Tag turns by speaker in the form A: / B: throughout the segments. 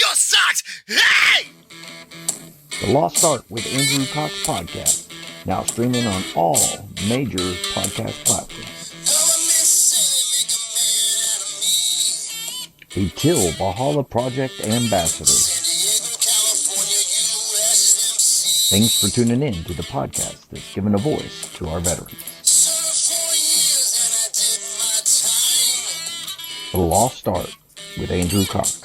A: your socks! Hey!
B: The Lost Art with Andrew Cox podcast, now streaming on all major podcast platforms. A Till Valhalla Project ambassador. Thanks for tuning in to the podcast that's given a voice to our veterans. The Lost Art with Andrew Cox.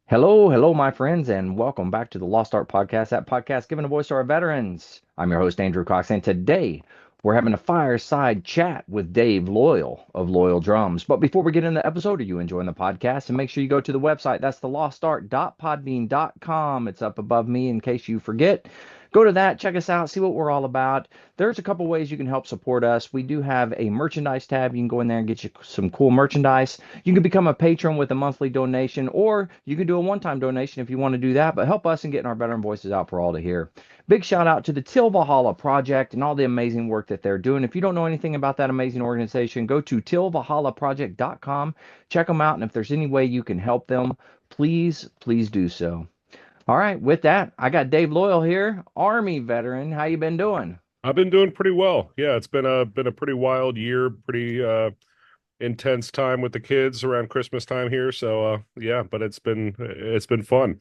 B: Hello, my friends, and welcome back to the Lost Art Podcast, that podcast giving a voice to our veterans. I'm your host, Andrew Cox, and today we're having a fireside chat with Dave Loyal of Loyal Drums. But before we get into the episode, are you enjoying the podcast? And make sure you go to the website. That's thelostart.podbean.com. It's up above me in case you forget. Go to that, check us out, see what we're all about. There's a couple ways you can help support us. We do have a merchandise tab. You can go in there and get you some cool merchandise. You can become a patron with a monthly donation, or you can do a one-time donation if you want to do that, but help us in getting our veteran voices out for all to hear. Big shout out to the Till Valhalla Project and all the amazing work that they're doing. If you don't know anything about that amazing organization, go to tillvalhallaproject.com, check them out, and if there's any way you can help them, please do so. All right, with that, I got Dave Loyal here, Army veteran. How you been doing?
C: I've been doing pretty well. Yeah, it's been a pretty wild year, pretty intense time with the kids around Christmas time here. So yeah, but it's been fun.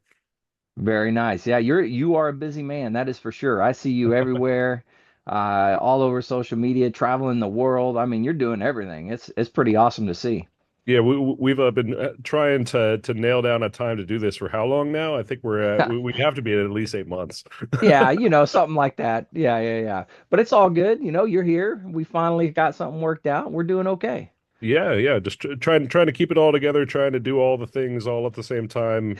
B: Very nice. Yeah, you are a busy man, that is for sure. I see you everywhere, all over social media, traveling the world. I mean, you're doing everything. It's pretty awesome to see.
C: Yeah, we've been trying to nail down a time to do this for how long now? I think we have to be at least 8 months.
B: Yeah, something like that. Yeah. But it's all good. You're here. We finally got something worked out. We're doing okay.
C: Yeah, just trying to keep it all together, trying to do all the things all at the same time,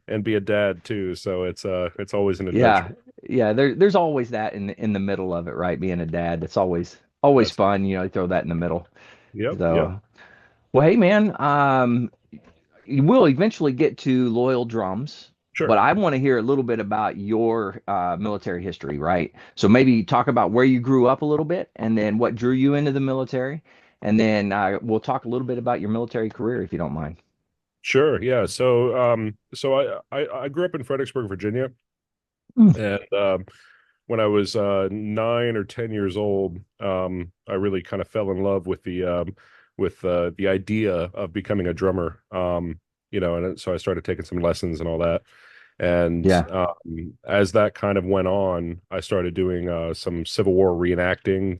C: and be a dad too. So it's always an adventure.
B: Yeah, yeah. There's always that in the middle of it, right? Being a dad, it's always
C: That's
B: fun. You throw that in the middle.
C: yep.
B: So, well, hey, man. We'll eventually get to Loyal Drums, but
C: Sure.
B: I want to hear a little bit about your military history, right? So maybe talk about where you grew up a little bit, and then what drew you into the military, and then we'll talk a little bit about your military career, if you don't mind.
C: Sure. Yeah. So I grew up in Fredericksburg, Virginia,
B: Mm.
C: and when I was 9 or 10 years old, I really kind of fell in love with the idea of becoming a drummer. And so I started taking some lessons and all that. And
B: Yeah.
C: as that kind of went on, I started doing some Civil War reenacting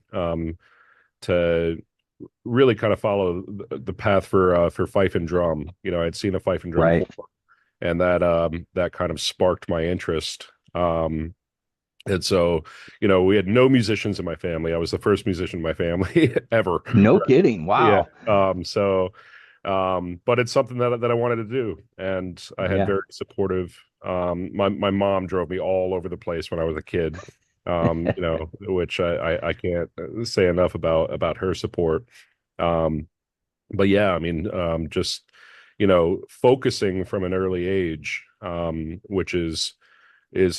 C: to really kind of follow the path for fife and drum. I'd seen a fife and drum
B: Right.
C: corps, and that kind of sparked my interest. And so, we had no musicians in my family. I was the first musician in my family ever.
B: No kidding.
C: Yeah.
B: Wow.
C: But it's something that I wanted to do, and I had
B: Yeah.
C: very supportive. My mom drove me all over the place when I was a kid. Which I can't say enough about her support. But yeah, I mean, just focusing from an early age, which is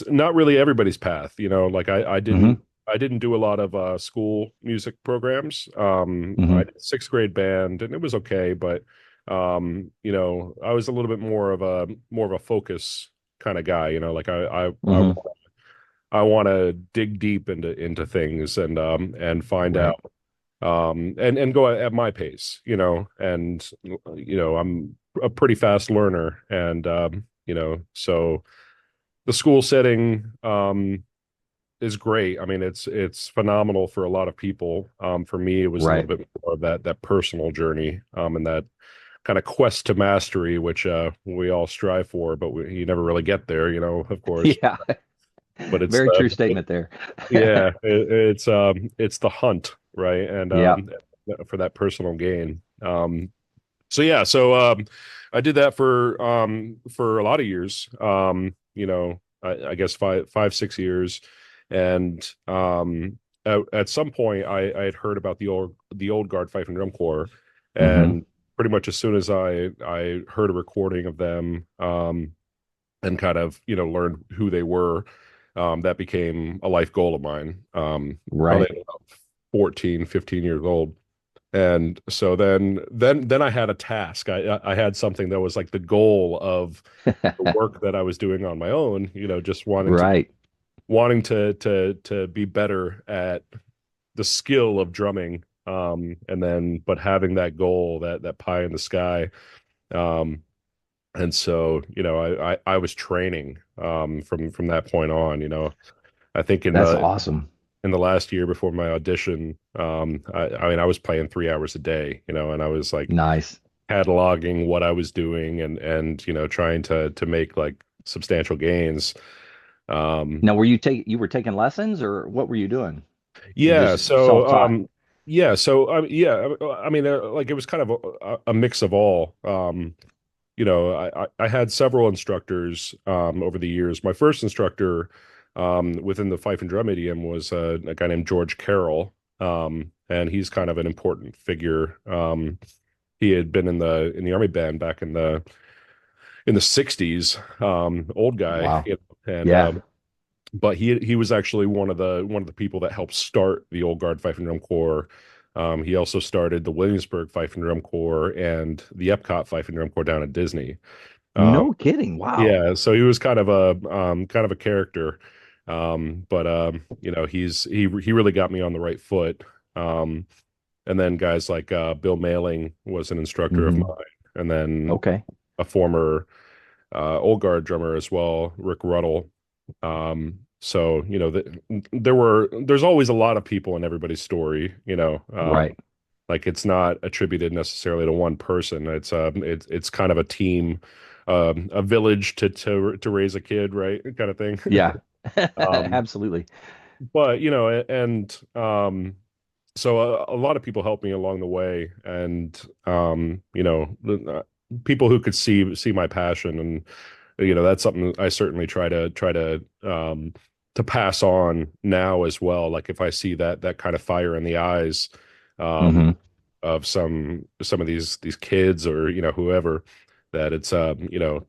C: not really everybody's path. Like I
B: Hmm.
C: didn't do a lot of school music programs.
B: Hmm.
C: I did sixth grade band, and it was okay, but I was a little bit more of a focus kind of guy. Like
B: Hmm.
C: I want to dig deep into things and find
B: Right.
C: out and go at my pace, and I'm a pretty fast learner, and so the school setting is great. I mean, it's phenomenal for a lot of people. For me, it was a little
B: Right.
C: bit more of that personal journey, and that kind of quest to mastery, which we all strive for, but you never really get there, of course.
B: Yeah.
C: But it's
B: Very true statement there.
C: yeah, it's the hunt, right? And
B: Yeah.
C: for that personal gain. So I did that for a lot of years. I guess 5 6 years, and at some point I had heard about the old guard fife and drum corps,
B: Hmm.
C: and pretty much as soon as I heard a recording of them, and kind of learned who they were, that became a life goal of mine. Probably
B: Right.
C: about 14 15 years old. And so then I had a task. I had something that was like the goal of the work that I was doing on my own, just
B: Right.
C: wanting to be better at the skill of drumming. And then but having that goal, that pie in the sky. Um, and so, I was training from that point on, I think
B: That's awesome.
C: in the last year before my audition, I mean, I was playing 3 hours a day, and I was like
B: Nice.
C: cataloging what I was doing and trying to make like substantial gains. Um,
B: Now, you were taking lessons or what were you doing? Or
C: yeah,
B: just
C: so
B: self-taught?
C: I mean, like it was kind of a mix of all. I had several instructors over the years. My first instructor within the fife and drum idiom was a guy named George Carroll, and he's kind of an important figure. He had been in the army band back in the 60s, old guy,
B: Wow.
C: and
B: Yeah.
C: but he was actually one of the people that helped start the Old Guard Fife and Drum Corps. He also started the Williamsburg Fife and Drum Corps and the Epcot Fife and Drum Corps down at Disney. Um,
B: No kidding. Wow.
C: yeah, so he was kind of a character. But he really got me on the right foot. Um, and then guys like Bill Mailing was an instructor of
B: Hmm.
C: mine, and then
B: Okay.
C: a former old guard drummer as well, Rick Ruddle. So there's always a lot of people in everybody's story,
B: Right.
C: like it's not attributed necessarily to one person. It's kind of a team, a village to raise a kid, right? Kind of thing.
B: Yeah.
C: Um,
B: Absolutely.
C: but and so a lot of people helped me along the way, and people who could see my passion, and that's something I certainly try to pass on now as well. Like if I see that kind of fire in the eyes um,
B: Hmm.
C: of some of these kids or whoever, that it's to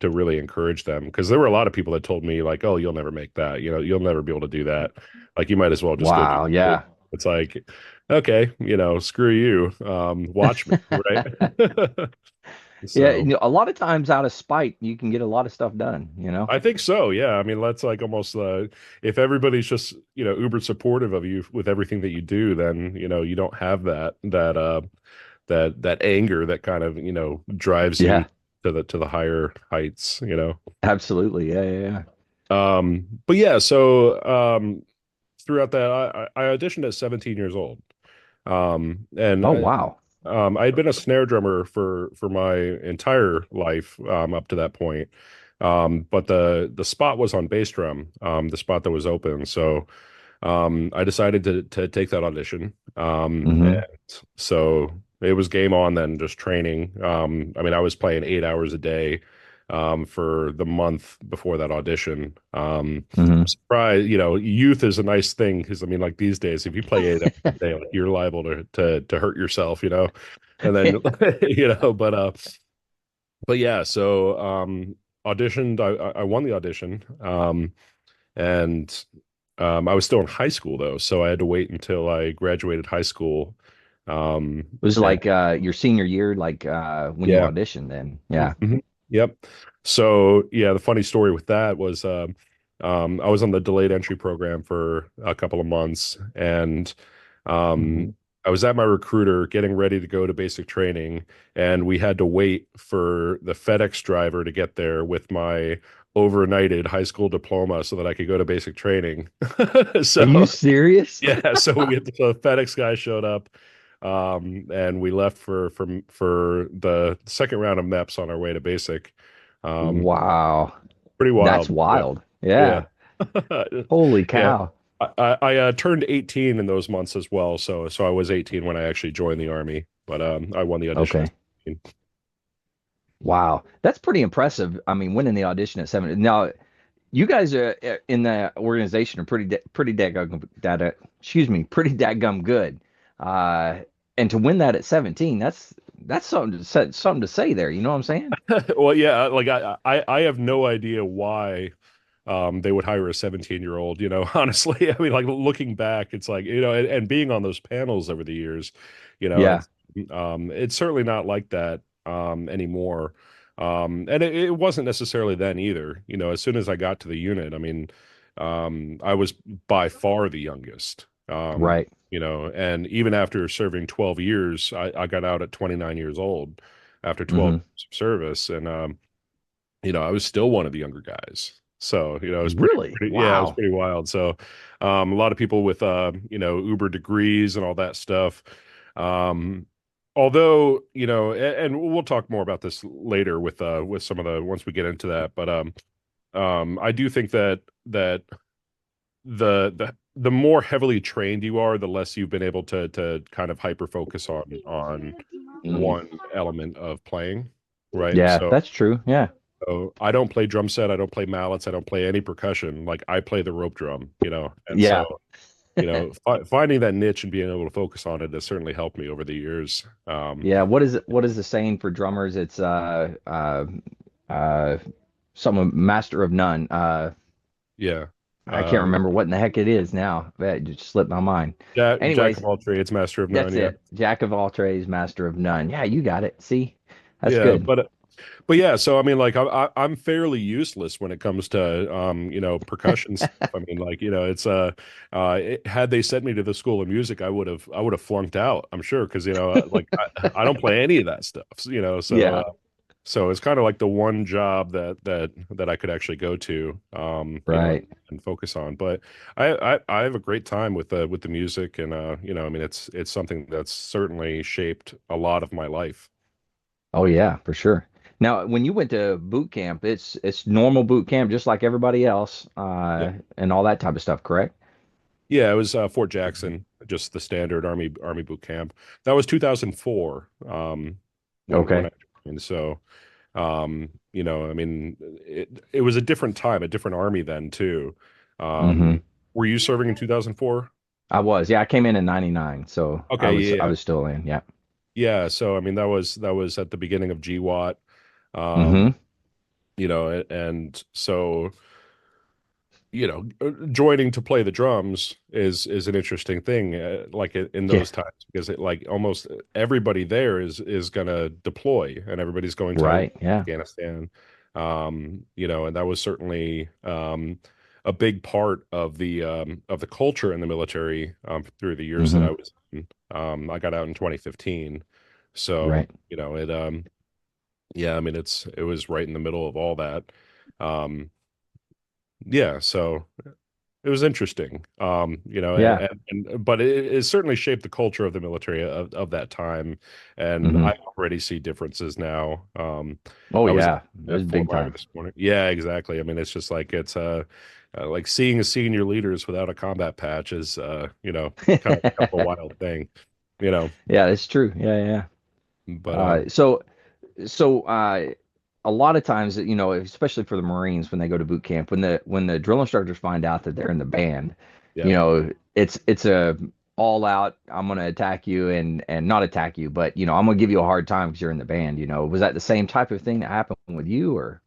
C: really encourage them, because there were a lot of people that told me like, oh, you'll never make that, you'll never be able to do that, like you might as well just go do
B: Wow.
C: it.
B: Yeah.
C: It's like, okay, screw you, watch me, right?
B: Yeah.
C: So
B: A lot of times out of spite, you can get a lot of stuff done,
C: I think so. Yeah. I mean, that's like almost if everybody's just, uber supportive of you with everything that you do, then, you don't have that anger that kind of, drives you
B: Yeah.
C: to the higher heights.
B: Absolutely. Yeah. Yeah. Yeah.
C: But yeah, so throughout that, I auditioned at 17 years old. And
B: Oh, wow.
C: I had been a snare drummer for my entire life up to that point. But the spot was on bass drum, the spot that was open. So I decided to take that audition.
B: Hmm.
C: And so it was game on then, just training. I mean, I was playing 8 hours a day for the month before that audition. I'm
B: Hmm.
C: surprised, youth is a nice thing because I mean, like these days, if you play 8 hours a day, like, you're liable to hurt yourself, and then but yeah, so auditioned. I won the audition. And I was still in high school though, so I had to wait until I graduated high school.
B: It was
C: And
B: like your senior year, like when you
C: yeah.
B: auditioned then. Yeah.
C: Mhm. Yep. So yeah, the funny story with that was I was on the delayed entry program for a couple of months, and
B: Hmm.
C: um, I was at my recruiter getting ready to go to basic training, and we had to wait for the FedEx driver to get there with my overnighted high school diploma so that I could go to basic training.
B: Are you
C: So
B: serious?
C: yeah, so so the FedEx guy showed up, and we left for the second round of MEPS on our way to basic. Um,
B: Wow.
C: pretty
B: That's
C: wild. Yeah,
B: wild.
C: yeah,
B: Yeah. Holy
C: yeah.
B: cow.
C: I turned 18 in those months as well, so I was 18 when I actually joined the army, but I won the audition at
B: Okay.
C: 17.
B: Wow. That's pretty impressive. I mean, winning the audition at 7. Now, you guys are in the organization are pretty daggum data, excuse me, pretty daggum good. Uh and to win that at 17, that's something to say there, you know what I'm saying?
C: Well, yeah, like I have no idea why they would hire a 17-year-old, honestly. I mean, like looking back, it's like, and being on those panels over the years,
B: Yeah.
C: It's certainly not like that anymore. And it wasn't necessarily then either. You know, as soon as I got to the unit, I mean, I was by far the youngest.
B: Right.
C: You know, and even after serving 12 years, I got out at 29 years old after 12
B: Hmm.
C: years of service. And you know, I was still one of the younger guys. So, you know, it was
B: Really?
C: yeah, it was
B: Wow.
C: pretty wild. So, a lot of people with, you know, Uber degrees and all that stuff. Um, although, you know, and we'll talk more about this later with some of the, once we get into that. But, I do think that the more heavily trained you are, the less you've been able to kind of hyper focus on
B: Mm.
C: one element of playing, right?
B: Yeah, that's true. Yeah.
C: So I don't play drum set, I don't play mallets, I don't play any percussion. Like I play the rope drum, you know. And
B: Yeah.
C: so, you know, finding that niche and being able to focus on it has certainly helped me over the years.
B: Yeah. What is the saying for drummers? It's uh some master of none.
C: Yeah.
B: I can't
C: Um,
B: remember what in the heck it is now. That just slipped my mind.
C: Jack of
B: Anyways,
C: all trades, master of none.
B: that's
C: Yeah.
B: it. Jack of all trades, master of none. Yeah, you got it. See? That's
C: Yeah,
B: good.
C: but yeah, so I mean, like I'm fairly useless when it comes to you know, percussion stuff. I mean, like, you know, it's had they sent me to the School of Music, I would have flunked out, I'm sure, because you know, like I don't play any of that stuff, you know. So
B: Yeah,
C: so it's kind of like the one job that I could actually go to, you know,
B: right.
C: and focus on. But I have a great time with the music, and you know, I mean, it's something that's certainly shaped a lot of my life.
B: Oh yeah, for sure. Now, when you went to boot camp, it's normal boot camp just like everybody else, and all that type of stuff, correct?
C: Yeah, it was Fort Jackson, just the standard Army boot camp. That was 2004, when
B: Okay.
C: I joined. So, you know, I mean, it was a different time, a different army then too.
B: Hmm.
C: Were you serving in 2004?
B: I was. Yeah, I came in 99, so
C: Okay,
B: I
C: yeah,
B: was still in. Yeah.
C: yeah. So, I mean, that was at the beginning of GWAT.
B: Hmm.
C: Um, you know, and so, you know, joining to play the drums is an interesting thing, like in
B: Yeah.
C: those times, because it, like, almost everybody there is gonna deploy, and everybody's going to
B: Right. Yeah.
C: Afghanistan. You know, and that was certainly a big part of the culture in the military, through the years that I
B: Hmm.
C: was in. I got out in 2015, so
B: Right.
C: you know, yeah, I mean, it was right in the middle of all that. Um, yeah, so it was interesting, you know,
B: Yeah.
C: but it certainly shaped the culture of the military of that time, and
B: Hmm.
C: I already see differences now.
B: Oh
C: I was
B: yeah, it was
C: at Fort
B: big
C: Minor
B: time.
C: this morning. Yeah, exactly. I mean, it's just like like seeing senior leaders without a combat patch is, you know, kind of a wild thing, you know.
B: Yeah, it's true. Yeah, yeah.
C: But
B: So a lot of times, especially for the Marines when they go to boot camp, when the drill instructors find out that they're in the band,
C: yeah.
B: it's a all out. I'm gonna attack you and not attack you, but I'm gonna give you a hard time because you're in the band. Was that the same type of thing that happened with you, or?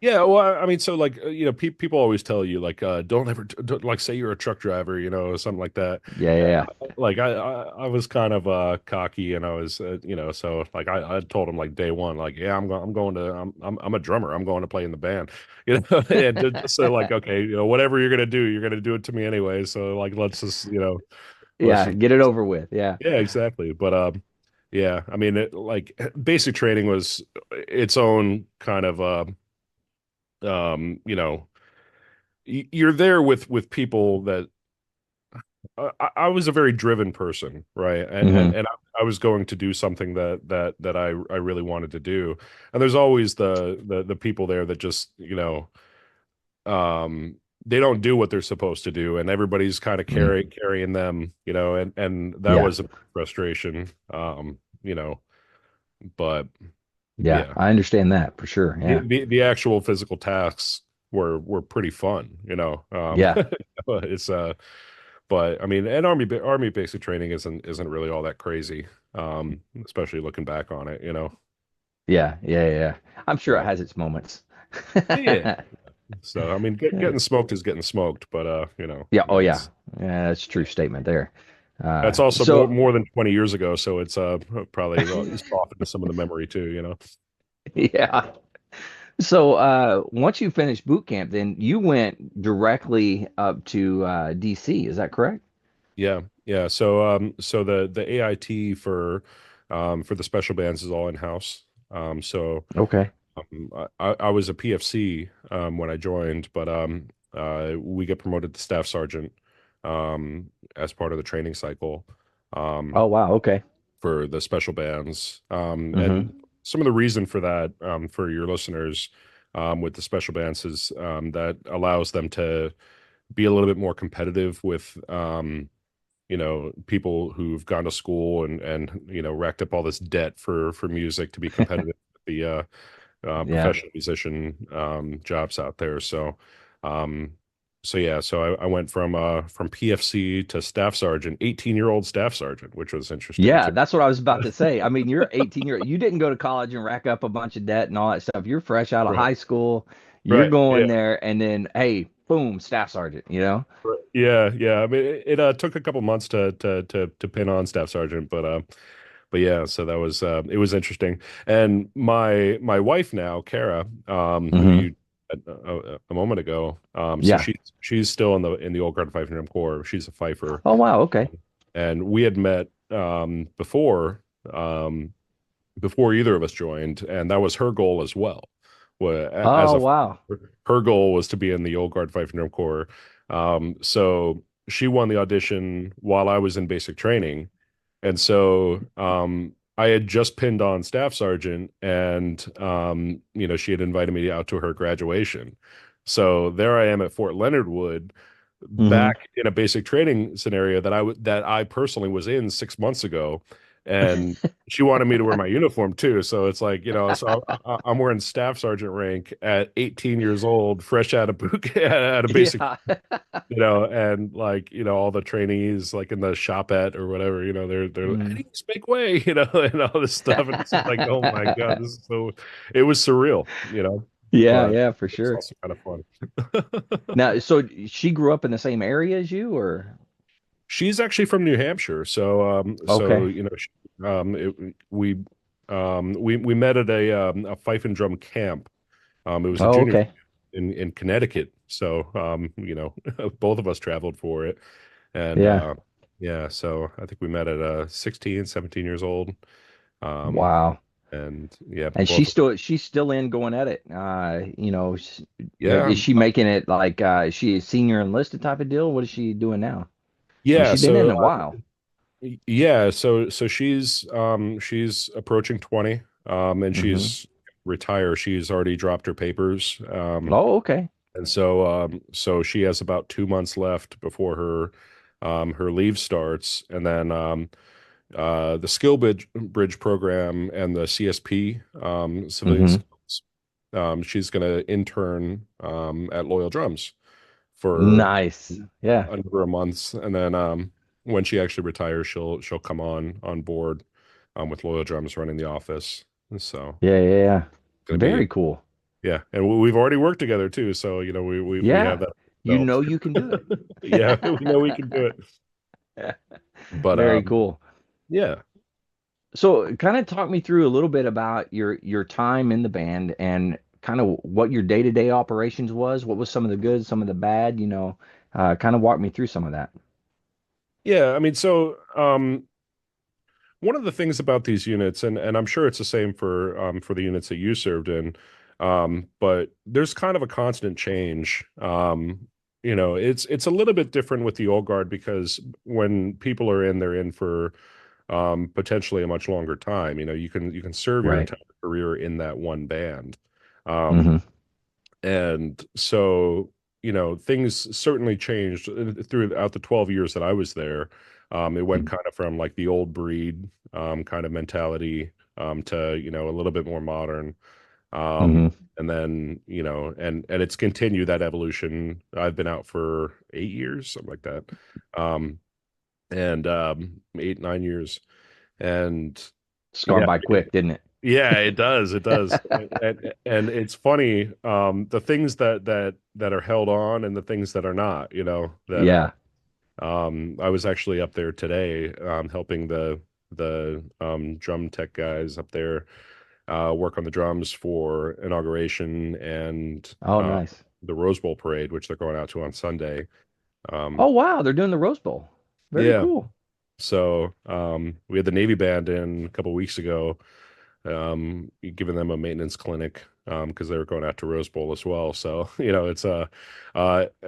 C: Yeah, well, I mean, so like, you know, people always tell you like, don't ever don't, like, say you're a truck driver, you know, or something like that.
B: Yeah, yeah, yeah.
C: Like I was kind of cocky, and I was, you know, so like I told him like day one, like, yeah, I'm a drummer, I'm going to play in the band, you know. And just so, like, okay, you know, whatever you're gonna do it to me anyway. So like, let's just, you know, let's
B: Yeah,
C: just,
B: get it over with. Yeah.
C: yeah, exactly. But yeah, I mean, like, basic training was its own kind of you know, you're there with people that, I was a very driven person, right?
B: Hmm.
C: And I was going to do something that I really wanted to do. And there's always the people there that just, you know, they don't do what they're supposed to do, and everybody's kind of
B: Hmm.
C: carrying them, you know, and that
B: Yeah.
C: was a frustration, you know. But
B: Yeah.
C: yeah,
B: I understand that for sure. Yeah.
C: the actual physical tasks were pretty fun, you know.
B: Yeah.
C: It's but I mean, and army basic training isn't really all that crazy, especially looking back on it, you know.
B: Yeah. Yeah. Yeah. I'm sure it
C: But
B: has its moments.
C: yeah, so I mean, getting smoked is getting smoked, but you know,
B: Yeah.
C: I
B: Oh,
C: mean,
B: yeah.
C: it's
B: Yeah. That's a true statement there.
C: That's also
B: So
C: more than 20 years ago, so it's probably softened to some of the memory too, you know.
B: yeah. So once you finished boot camp, then you went directly up to DC. Is that correct?
C: Yeah, yeah. So the AIT for the special bands is all in house. So
B: Okay.
C: I was a PFC when I joined, but we get promoted to staff sergeant as part of the training cycle
B: Oh
C: um,
B: wow. Okay.
C: for the special bands. And
B: Mm-hmm.
C: some of the reason for that for your listeners with the special bands is that allows them to be a little bit more competitive with people who've gone to school and racked up all this debt for music to be competitive with the
B: Yeah.
C: professional musician jobs out there. Um, so yeah, so I went from PFC to staff sergeant, 18-year-old staff sergeant, which was interesting
B: Yeah,
C: too.
B: that's what I was about to say. I mean, you're 18 you didn't go to college and rack up a bunch of debt and all that stuff. You're fresh out of
C: Right,
B: high school. You're
C: right, yeah,
B: going there and then hey, boom, staff sergeant, you know?
C: right. Yeah, yeah. I mean, it took a couple months to pin on staff sergeant, but yeah, so that was it was interesting. And my wife now, Kara, who
B: Hmm.
C: you a moment ago, so
B: Yeah.
C: she's still in the old guard fife drum corps. She's a fifer,
B: Oh wow, okay.
C: and we had met um, before either of us joined, and that was her goal as well. As
B: Oh
C: a
B: wow.
C: her goal was to be in the old guard fife drum corps. So she won the audition while I was in basic training, and so I had just pinned on staff sergeant, and she had invited me out to her graduation. So there I am at Fort Leonard Wood,
B: Hmm.
C: back in a basic training scenario that I personally was in 6 months ago, and she wanted me to wear my uniform too. So it's like, so I'm wearing staff sergeant rank at 18 years old, fresh out of boot out of basic,
B: Yeah.
C: and like, all the trainees like in the shopette or whatever, they're like,
B: Mm.
C: Eddie's make way, and all this stuff. And it's just like, oh my God, this is it was surreal,
B: Yeah,
C: but
B: yeah, for
C: it's
B: sure.
C: also kind of fun.
B: Now, so she grew up in the same area as you or
C: She's actually from New Hampshire, so
B: okay.
C: we met at a fife and drum camp. It was a
B: Oh,
C: junior
B: okay.
C: in Connecticut, so both of us traveled for it, and
B: Yeah.
C: yeah, so I think we met at 16, 17 years old, um,
B: Wow.
C: and yeah,
B: And
C: both,
B: she's still in going at it.
C: yeah,
B: Is she making it like is she a senior enlisted type of deal? What is she doing now? I mean,
C: yeah.
B: she's been in a while.
C: Yeah, so she's approaching 20, and
B: Hmm.
C: she's retire. She's already dropped her papers.
B: Oh, okay.
C: And so she has about 2 months left before her leave starts. And then the bridge program and the CSP, civilian
B: Hmm.
C: skills, she's gonna intern at Loyal Drums for
B: Nice. Yeah.
C: a number of months, and then when she actually retires, she'll come on board with Loyal Drums running the office. So
B: Yeah, yeah, yeah.
C: gonna be
B: Very cool.
C: yeah, and we've already worked together too, so we have
B: Yeah.
C: that
B: You
C: belt.
B: know you can do it.
C: Yeah, we know we can do it. But
B: Very cool.
C: yeah,
B: So, kind of talk me through a little bit about your time in the band and kind of what your day-to-day operations was. What was some of the good, some of the bad, kind of walk me through some of that.
C: yeah. I mean, so one of the things about these units, and I'm sure it's the same for the units that you served in, but there's kind of a constant change. It's a little bit different with the old guard because when people are in, they're in for potentially a much longer time. You can serve your
B: Right.
C: entire career in that one band. Um,
B: Hmm.
C: and so, things certainly changed throughout the 12 years that I was there. It went kind of from like the old breed kind of mentality to, a little bit more modern.
B: Hmm.
C: And then, and it's continued that evolution. I've been out for 8 years, something like that. Um, and 8, 9 years. And
B: It's gone
C: yeah,
B: by quick, didn't it?
C: yeah, it does. It does. And it's funny, the things that are held on and the things that are not, that
B: Yeah.
C: I was actually up there today, helping the drum tech guys up there work on the drums for inauguration and
B: Oh, nice.
C: the Rose Bowl parade, which they're going out to on Sunday.
B: Oh,
C: Um,
B: wow, they're doing the Rose Bowl. Very
C: yeah,
B: cool.
C: so we had the Navy band in a couple weeks ago, giving them a maintenance clinic because they were going out to Rose Bowl as well. So it's uh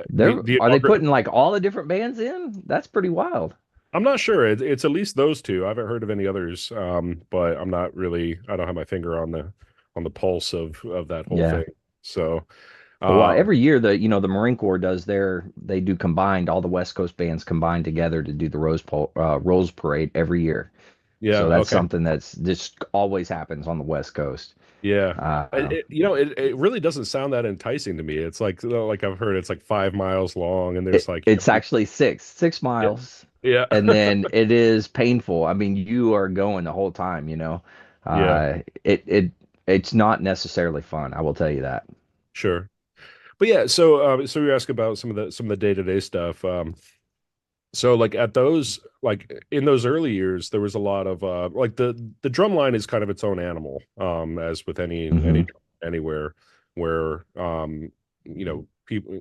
B: They're
C: the
B: are they putting like all the different bands in? That's pretty wild.
C: I'm not sure. It's at least those two. I haven't heard of any others, but I'm not really. I don't have my finger on the pulse of that whole
B: Yeah.
C: thing. So,
B: Well,
C: um,
B: every year the Marine Corps does they do combined, all the West Coast bands combine together to do the Rose Parade every year.
C: yeah,
B: So that's
C: okay,
B: something that's just always happens on the West Coast.
C: yeah.
B: Uh,
C: It really doesn't sound that enticing to me. It's like I've heard it's like 5 miles long, and there's like
B: it's actually six
C: yeah,
B: miles,
C: yeah,
B: and then it is painful. I mean, you are going the whole time, you know.
C: yeah,
B: It's not necessarily fun, I will tell you that.
C: sure. But yeah, so you ask about some of the day-to-day stuff. So like at those like in those early years, there was a lot of like the drum line is kind of its own animal, as with any
B: Hmm.
C: drum anywhere where people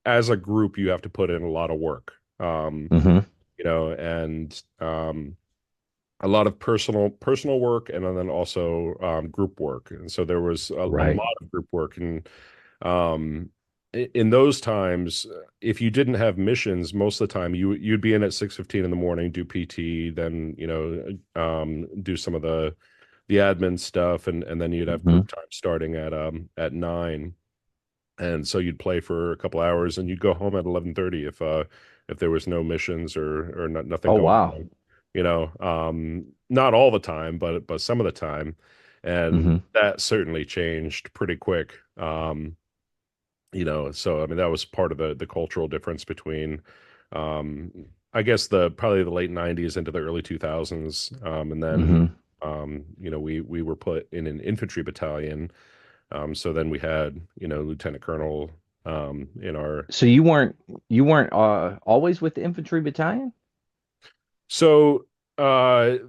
C: as a group you have to put in a lot of work.
B: Hmm.
C: And a lot of personal work and then also group work. And so there was a
B: Right.
C: lot of group work and um in those times, if you didn't have missions, most of the time you'd be in at 6:15 in the morning, do PT, then do some of the admin stuff, and then you'd have
B: Hmm.
C: group time starting at 9. And so you'd play for a couple hours and you'd go home at 11:30 if there was no missions or nothing
B: Oh,
C: going
B: wow.
C: on. Not all the time, but some of the time. And
B: Hmm.
C: that certainly changed pretty quick. So I mean that was part of the cultural difference between um I guess the probably the late 90s into the early 2000s. And then
B: Hmm.
C: we were put in an infantry battalion. So then we had, lieutenant colonel in our.
B: So you weren't always with the infantry battalion?
C: So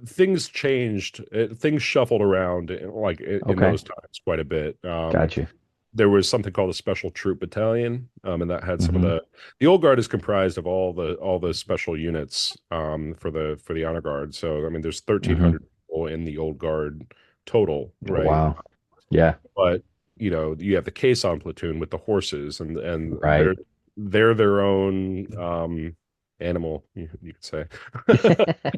C: things changed, things shuffled around like in
B: Okay,
C: those times quite a bit.
B: got you.
C: There was something called a special troop battalion, and that had some of
B: Hmm.
C: the old guard is comprised of all the special units for the honor guard. So I mean, there's
B: Hmm.
C: 1,300 people in the old guard total,
B: Oh,
C: right?
B: wow. Yeah,
C: But you have the caisson platoon with the horses, and
B: right.
C: they're their own animal, you could say.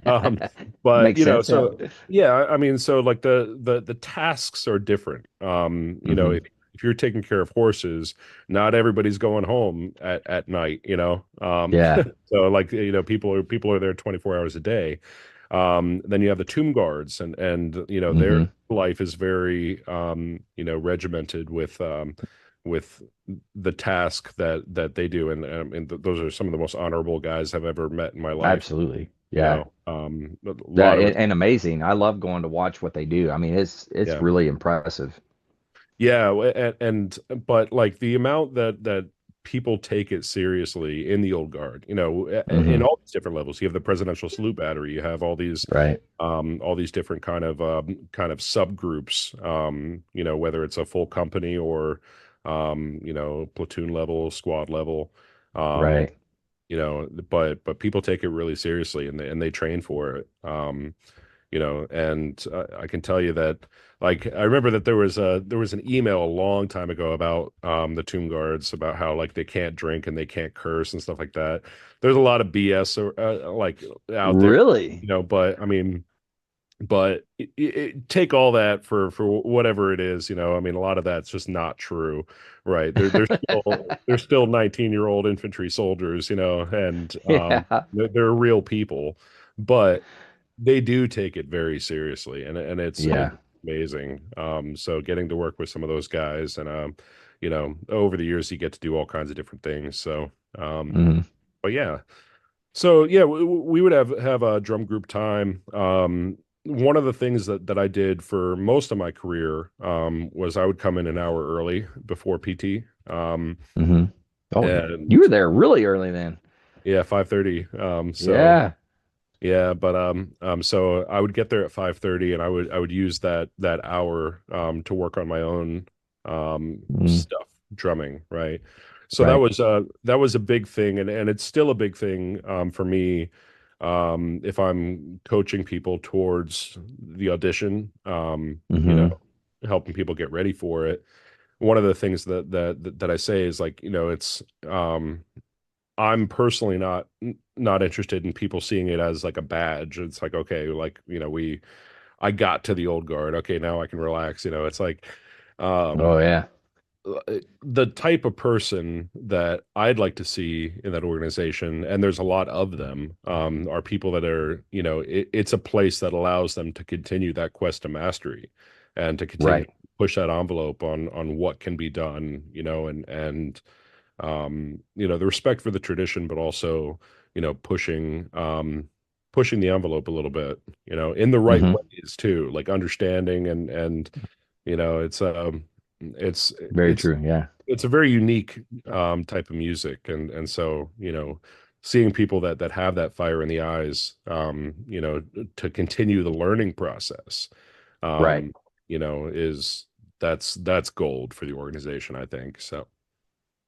C: um, but
B: Makes sense, yeah.
C: so yeah, I mean, so like the tasks are different.
B: Hmm.
C: If you're taking care of horses, not everybody's going home at night.
B: Yeah.
C: So like people are there 24 hours a day. Then you have the tomb guards, and their
B: Hmm.
C: life is very regimented with the task that they do, and those are some of the most honorable guys I've ever met in my life.
B: Absolutely. Yeah.
C: A
B: Yeah,
C: lot of
B: and amazing. I love going to watch what they do. I mean, it's
C: yeah,
B: really impressive.
C: yeah, but like the amount that people take it seriously in the old guard, in
B: Hmm.
C: all these different levels. You have the presidential salute battery. You have
B: Right.
C: all these different kind of subgroups. Whether it's a full company or platoon level, squad level. Um,
B: Right.
C: but people take it really seriously and they train for it. And I can tell you that, like, I remember that there was an email a long time ago about the tomb guards, about how like they can't drink and they can't curse and stuff like that. There's a lot of BS like out there,
B: Really?
C: but I mean, but take all that for whatever it is. I mean, a lot of that's just not true, right? They're still 19-year-old infantry soldiers, and
B: Yeah.
C: they're real people, but they do take it very seriously, and it's
B: Yeah.
C: amazing. So getting to work with some of those guys, and over the years you get to do all kinds of different things. So
B: Hmm.
C: but yeah, so yeah, we would have a drum group time. One of the things that I did for most of my career was I would come in an hour early before PT.
B: Hmm. Oh, you
C: And
B: were there really early then.
C: Yeah, 5:30.
B: Yeah.
C: Yeah, but so I would get there at 5:30 and I would use that hour to work on my own
B: Mm,
C: stuff, drumming, right? So
B: right.
C: that was a big thing, and it's still a big thing for me if I'm coaching people towards the audition,
B: Hmm.
C: helping people get ready for it. One of the things that I say is like, it's I'm personally not interested in people seeing it as like a badge. It's like, okay, like, I got to the old guard. Okay, now I can relax. It's like
B: Oh
C: um
B: yeah.
C: the type of person that I'd like to see in that organization, and there's a lot of them, are people that are, it's a place that allows them to continue that quest to mastery and to continue to
B: Right.
C: push that envelope on what can be done, and the respect for the tradition, but also, pushing the envelope a little bit, in the right
B: Hmm.
C: ways too, like understanding and it's it's
B: Very
C: it's
B: true. Yeah.
C: it's a very unique type of music, and so, seeing people that have that fire in the eyes, to continue the learning process,
B: Right.
C: um, is that's gold for the organization, I think. So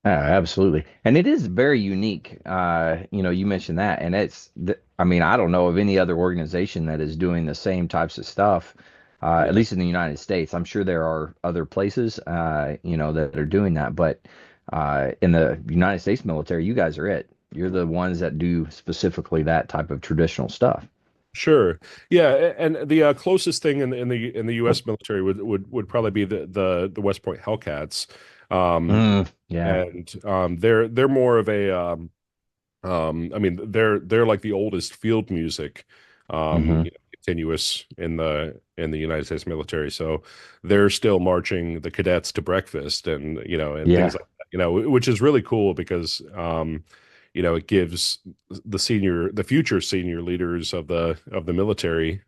B: Absolutely. And it is very unique. You mentioned that, and I mean, I don't know of any other organization that is doing the same types of stuff, at
C: yeah.
B: least in the United States. I'm sure there are other places, that are doing that, but in the United States military, you guys are it. You're the ones that do specifically that type of traditional stuff.
C: Sure. Yeah, and the closest thing in the U.S. military would probably be the West Point Hellcats, um,
B: Yeah.
C: and they're more of a I mean, they're like the oldest field music,
B: Hmm.
C: continuous in the United States military. So they're still marching the cadets to breakfast, and things
B: Yeah.
C: like that, which is really cool because it gives the future senior leaders of the military,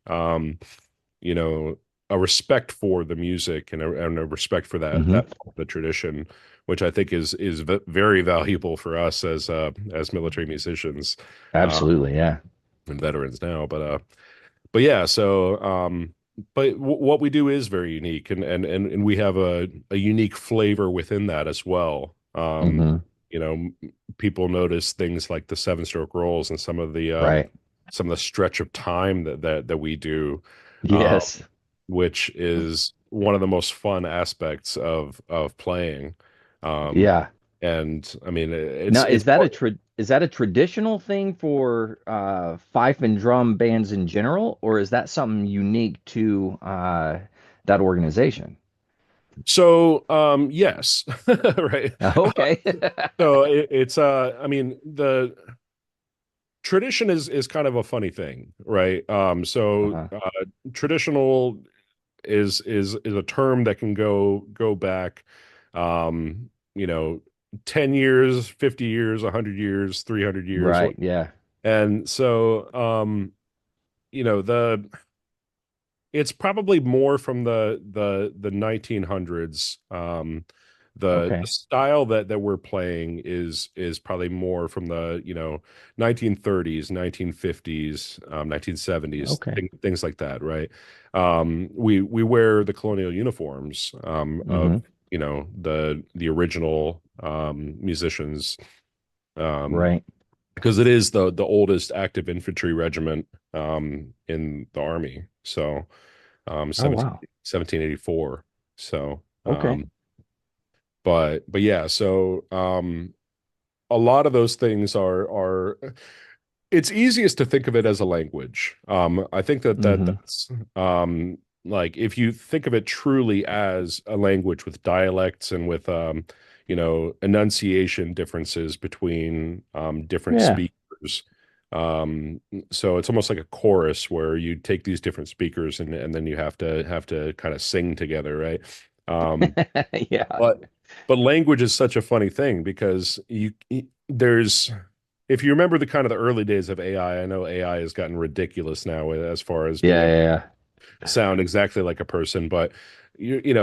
C: you know, a respect for the music and a respect for that
B: Hmm.
C: the tradition, which I think is very valuable for us as military musicians, uh,
B: Absolutely. Yeah.
C: and veterans now. But yeah, so but what we do is very unique, and we have a unique flavor within that as well.
B: Hmm.
C: You know, people notice things like the seven stroke rolls and
B: Right.
C: some of the stretch of time that we do, uh,
B: Yes.
C: which is one of the most fun aspects of playing. Um,
B: Yeah.
C: and I mean,
B: Now,
C: it's
B: is that a traditional thing for fife and drum bands in general, or is that something unique to that organization?
C: so yes, right.
B: Okay.
C: So it's I mean, the tradition is kind of a funny thing, right? So
B: Uh-huh.
C: traditional is a term that can go back, um, you know, 10 years, 50 years, 100 years, 300 years.
B: Right. Yeah.
C: And so the it's probably more from the 1900s. The
B: Okay.
C: style that we're playing is probably more from the 1930s, 1950s, 1970s,
B: Okay.
C: things like that, right? We wear the colonial uniforms of
B: Hmm.
C: the original musicians, um,
B: Right.
C: because it is the oldest active infantry regiment in the army. So
B: Oh wow.
C: 1784. So
B: Okay.
C: but yeah, so a lot of those things are it's easiest to think of it as a language. I think
B: Hmm.
C: that's like if you think of it truly as a language with dialects and with enunciation differences between different
B: Yeah.
C: speakers. Um, so it's almost like a chorus where you take these different speakers and then you have to kind of sing together, right? Um,
B: Yeah.
C: but language is such a funny thing because there's if you remember the kind of the early days of AI, I know AI has gotten ridiculous now as far as being
B: Yeah.
C: able
B: Yeah.
C: to sound exactly like a person, but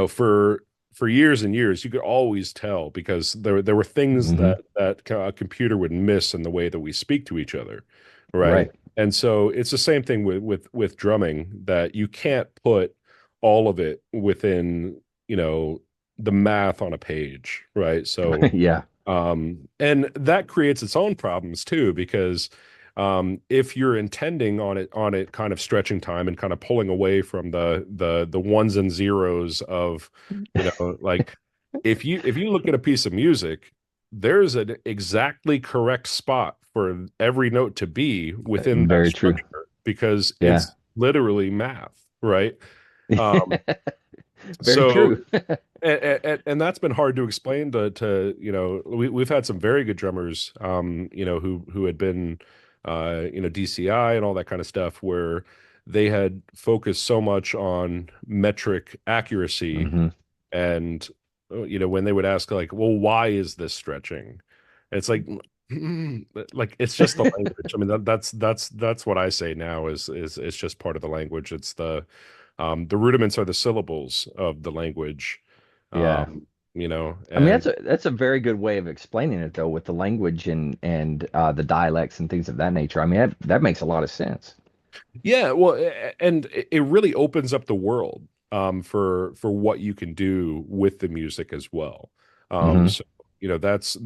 C: for for years and years, you could always tell because there were things
B: Hmm.
C: that a computer would miss in the way that we speak to each other, right?
B: Right.
C: And so it's the same thing with drumming, that you can't put all of it within, the math on a page, right? So
B: Yeah.
C: and that creates its own problems too, because if you're intending on it kind of stretching time and kind of pulling away from the ones and zeros of, like if you look at a piece of music, there's an exactly correct spot for every note to be within that
B: Very true.
C: structure because
B: Yeah.
C: it's literally math, right? Um,
B: Very
C: so
B: true.
C: and that's been hard to explain to we've had some very good drummers who had been DCI and all that kind of stuff, where they had focused so much on metric accuracy,
B: Hmm.
C: and when they would ask, like, well, why is this stretching? It's like like it's just the language. I mean, that's what I say now is it's just part of the language. It's the rudiments are the syllables of the language.
B: Yeah.
C: um
B: I mean,
C: and
B: that's a very good way of explaining it though, with the language and the dialects and things of that nature. I mean, that makes a lot of sense.
C: yeah, well, and it really opens up the world for what you can do with the music as well.
B: Hmm.
C: So that's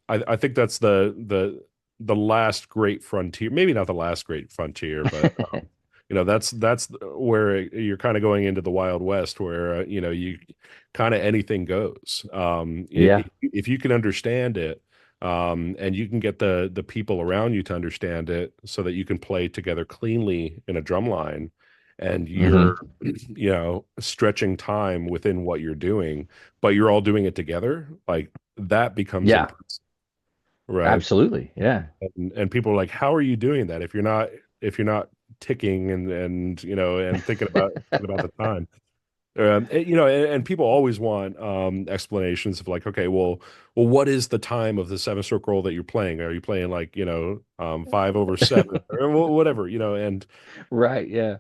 C: I think that's the last great frontier, maybe not the last great frontier, but that's where you're kind of going into the Wild West, where you kind of anything goes.
B: Yeah.
C: If you can understand it, and you can get the people around you to understand it, so that you can play together cleanly in a drum line, and
B: Hmm.
C: you're stretching time within what you're doing, but you're all doing it together, like that becomes
B: Yeah.
C: impressive, right?
B: Absolutely. Yeah.
C: And people are like, how are you doing that if you're not ticking and and thinking about the time? And people always want explanations of, like, okay, well, what is the time of the seven stroke roll that you're playing? Are you playing, like, 5/7 or whatever, and
B: Right. Yeah.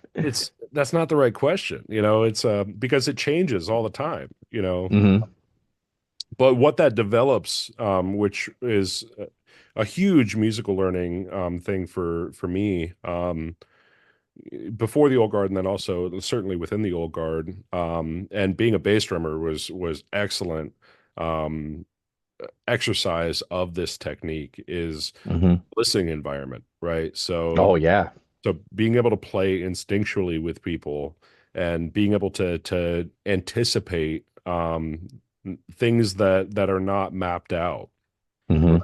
C: that's not the right question, it's because it changes all the time,
B: Hmm.
C: but what that develops, which is a huge musical learning thing for me, before the old guard, and then also certainly within the old guard, and being a bass drummer was excellent um exercise of this technique, is
B: Hmm.
C: listening environment, right?
B: Oh
C: So
B: yeah.
C: being able to play instinctually with people, and being able to anticipate things that are not mapped out,
B: Hmm.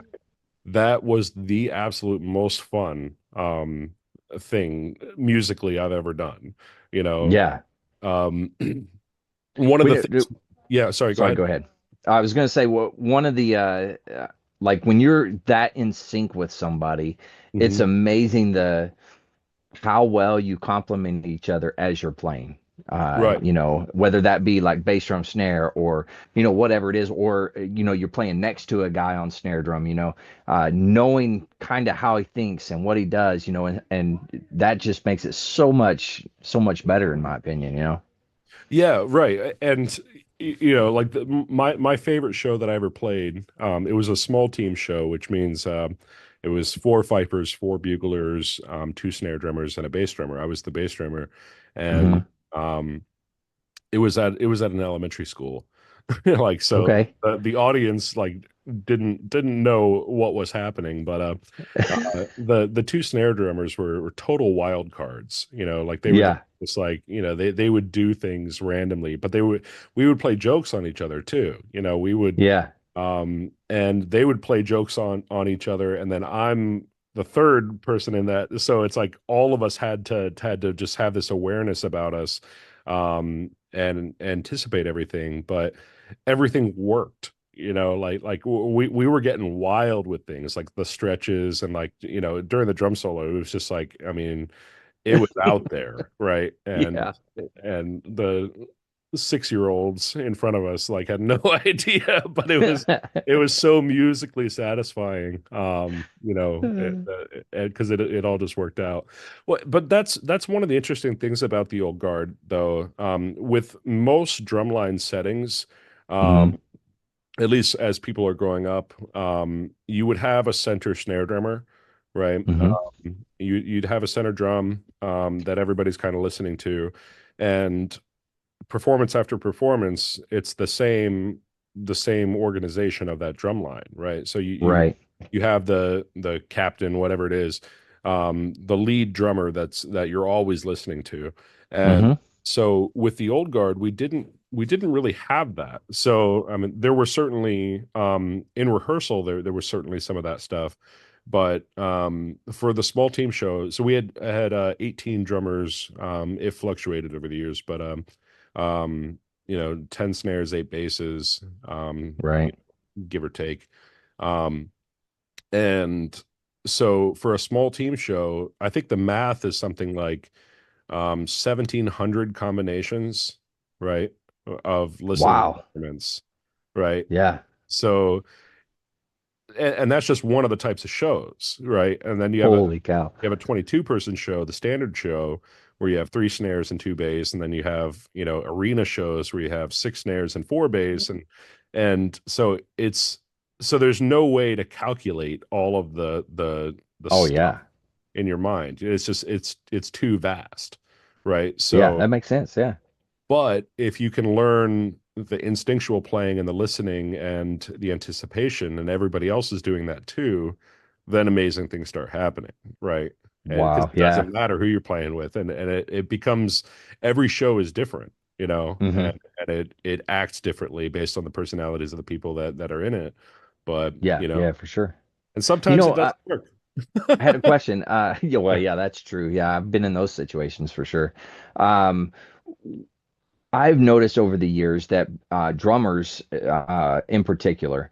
C: that was the absolute most fun thing musically I've ever done. You know,
B: Yeah.
C: um one of
B: We
C: the
B: do.
C: things, yeah, sorry, go
B: Sorry.
C: ahead.
B: Go ahead. I was going to say, well, one of the like when you're that in sync with somebody, it's
C: Hmm.
B: amazing the how well you complement each other as you're playing.
C: Right.
B: Whether that be like bass drum snare or, whatever it is, or, you're playing next to a guy on snare drum, knowing kind of how he thinks and what he does, and that just makes it so much better in my opinion.
C: Yeah, right. And like my favorite show that I ever played, it was a small team show, which means it was four fifers, four buglers, two snare drummers, and a bass drummer. I was the bass drummer, and
B: Hmm.
C: um, it was at an elementary school. Like, so
B: Okay.
C: the audience, like, didn't know what was happening, but the two snare drummers were total wild cards. Like, they were
B: Yeah.
C: just like, they would do things randomly, but we would play jokes on each other too. We would
B: Yeah.
C: and they would play jokes on each other, and then I'm the third person in that, so it's like all of us had to just have this awareness about us, and anticipate everything, but everything worked. We were getting wild with things like the stretches, and, like, during the drum solo, it was just like, I mean, it was out there, right? and
B: Yeah.
C: and the 6-year-olds in front of us, like, had no idea, but it was so musically satisfying, because it all just worked out. Well, but that's one of the interesting things about the old guard, though. With most drumline settings,
B: Hmm.
C: At least as people are growing up, you would have a center snare drummer, right?
B: Hmm.
C: You'd have a center drum that everybody's kind of listening to, and performance after performance, it's the same organization of that drum line, right? So
B: Right.
C: you have the captain, whatever it is, the lead drummer that you're always listening to. And
B: Hmm.
C: so with the old guard, we didn't really have that. So I mean, there were certainly in rehearsal there was certainly some of that stuff. But for the small team show, so we had 18 drummers. It fluctuated over the years, but 10 snares, 8 basses,
B: Right.
C: give or take. Um, and so for a small team show, I think the math is something like 1,700 combinations, right, of listening
B: Wow.
C: instruments, right?
B: Yeah.
C: So, and that's just one of the types of shows, right? And then
B: Holy cow.
C: you have a 22-person show, the standard show, where you have 3 snares and 2 bass, and then you have, arena shows where you have 6 snares and 4 bass, and so there's no way to calculate all of the
B: Oh
C: stuff
B: yeah.
C: in your mind. It's just it's too vast, right?
B: Yeah,
C: So
B: that makes sense. Yeah.
C: but if you can learn the instinctual playing and the listening and the anticipation, and everybody else is doing that too, then amazing things start happening, right? And because
B: Wow.
C: it
B: Yeah.
C: doesn't matter who you're playing with, and it becomes every show is different,
B: Hmm.
C: and it acts differently based on the personalities of the people that are in it. But
B: Yeah. Yeah, for sure.
C: and
B: You
C: sometimes it
B: know,
C: doesn't work.
B: I had a question. Yeah, well, yeah, that's true. Yeah, I've been in those situations for sure. Um, I've noticed over the years that drummers, in particular,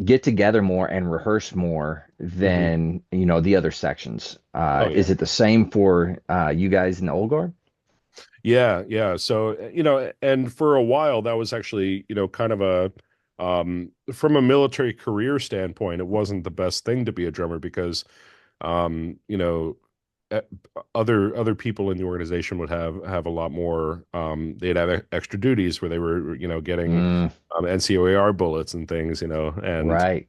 B: get together more and rehearse more
C: Mhm.
B: than, the other sections.
C: Oh
B: Is
C: yeah.
B: it the same for you guys in the old guard?
C: Yeah, yeah. So, and for a while that was actually, kind of from a military career standpoint, it wasn't the best thing to be a drummer because, um, you know, e- other people in the organization would have a lot more, they'd have extra duties where they were, getting
B: Mm,
C: NCOAR bullets and things, and,
B: right.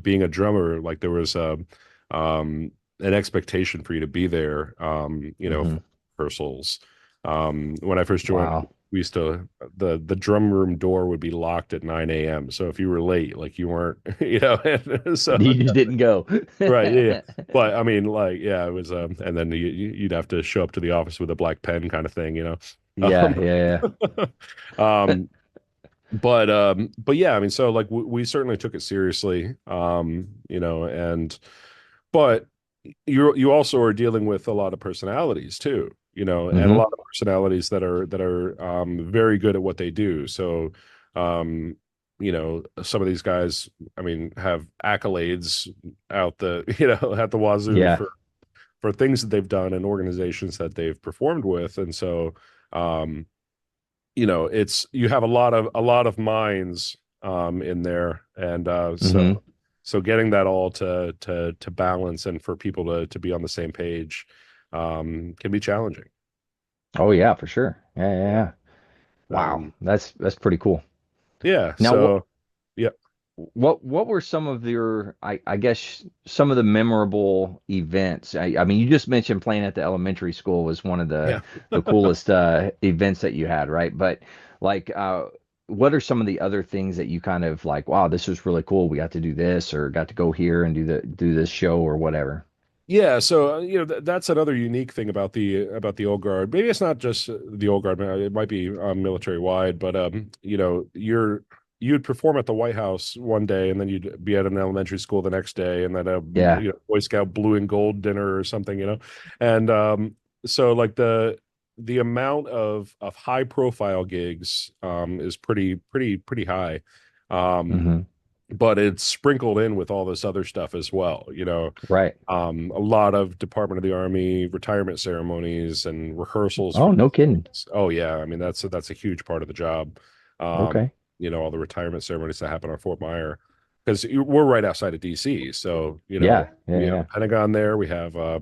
C: being a drummer, like there was um, an expectation for you to be there,
B: Hmm.
C: for rehearsals. When I first joined,
B: Wow.
C: we used to the drum room door would be locked at 9 a.m. So if you were late, like you weren't, so
B: You just didn't go.
C: right, yeah, yeah. But I mean, like, yeah, it was, and then you'd have to show up to the office with a black pen, kind of thing.
B: Yeah,
C: Um,
B: yeah, yeah.
C: um, but yeah, I mean, so like we certainly took it seriously, and but you also are dealing with a lot of personalities too, and a
B: Hmm.
C: lot of personalities that are very good at what they do. So, some of these guys, I mean, have accolades out the at the wazoo
B: Yeah.
C: for things that they've done and organizations that they've performed with, and so um, it's you have a lot of minds in there, and
B: Hmm.
C: so getting that all to balance and for people to be on the same page can be challenging.
B: Oh yeah, for sure. Yeah, yeah,
C: Yeah.
B: yeah. Wow.
C: Um,
B: That's pretty cool.
C: yeah.
B: Now,
C: So yeah.
B: what were some of your I guess some of the memorable events? I mean, you just mentioned playing at the elementary school was one of
C: Yeah.
B: the coolest events that you had, right? But like what are some of the other things that you kind of like, wow, this was really cool. We got to do this or got to go here and do this show or whatever.
C: Yeah, so that's another unique thing about the old guard. Maybe it's not just the old guard. It might be military wide, but you'd perform at the White House one day, and then you'd be at an elementary school the next day, and then a
B: Yeah.
C: Boy Scout blue and gold dinner or something. And so like the amount of high profile gigs is pretty high. Um,
B: Hmm.
C: but it's sprinkled in with all this other stuff as well.
B: Right.
C: A lot of Department of the Army retirement ceremonies and rehearsals
B: Oh,
C: for
B: no kidding.
C: things. Oh yeah, I mean that's a huge part of the job.
B: Okay.
C: All the retirement ceremonies that happen on Fort Myer, because we're right outside of DC. So
B: Yeah. Yeah.
C: we have the
B: Yeah.
C: Pentagon there. We have all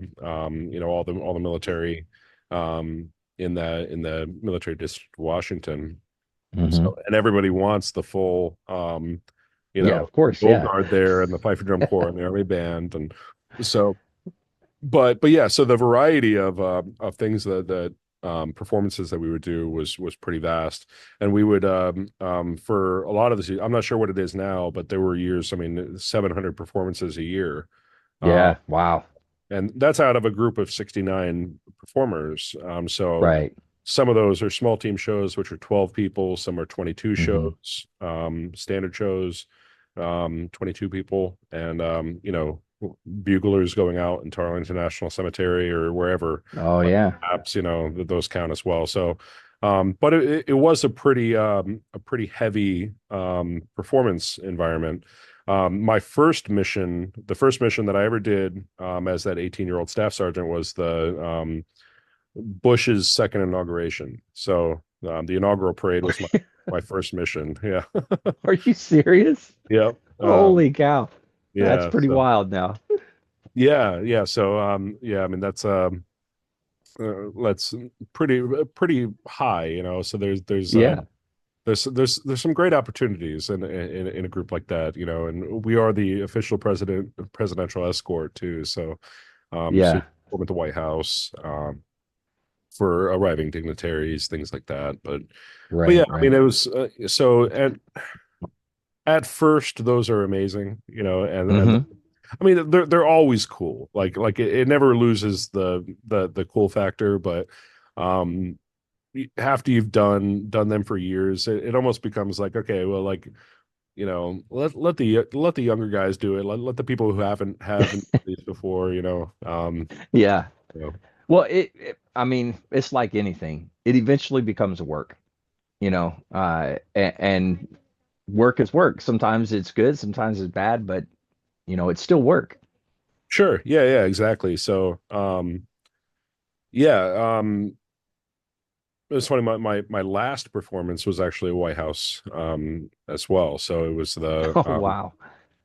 C: the military um, in the military district of Washington.
B: Hmm.
C: So, and everybody wants the full, you
B: Yeah,
C: know,
B: of course.
C: old
B: Yeah.
C: guard there and the Fife and Drum Corps and the Army Band, and so, but yeah, so the variety of things that performances that we would do was pretty vast, and we would for a lot of this, I'm not sure what it is now, but there were years, I mean, 700 performances a year. Uh,
B: Yeah. Wow.
C: and that's out of a group of 69 performers. So
B: Right.
C: some of those are small team shows, which are 12 people. Some are 22
B: Hmm.
C: shows, standard shows, 22 people, and buglers going out into Arlington National Cemetery or wherever.
B: Oh yeah.
C: Perhaps those count as well. So, but it was a pretty heavy performance environment. My first mission, the first mission that I ever did as that 18-year-old staff sergeant was the Bush's second inauguration. So the inaugural parade was my first mission. Yeah.
B: Are you serious?
C: Yep.
B: Holy cow. That's
C: Yeah.
B: pretty
C: So
B: wild now.
C: yeah. So yeah, I mean that's let's pretty high, so
B: Yeah.
C: there's some great opportunities in a group like that, and we are the official presidential escort too. So you
B: Yeah.
C: perform at the White House for arriving dignitaries, things like that. But yeah,
B: Right.
C: I mean
B: Right.
C: it was so at first those are amazing, and
B: Hmm.
C: I mean they're always cool. Like it never loses the cool factor, but um after you've done them for years, it almost becomes like, okay, well, like, let the younger guys do it. Let the people who haven't done these before,
B: Yeah.
C: you know.
B: Well, I mean, it's like anything. It eventually becomes work, and work is work. Sometimes it's good, sometimes it's bad, but it's still work.
C: Sure. Yeah, exactly. So yeah, it was funny. My last performance was actually a White House as well. So it was
B: Oh, wow.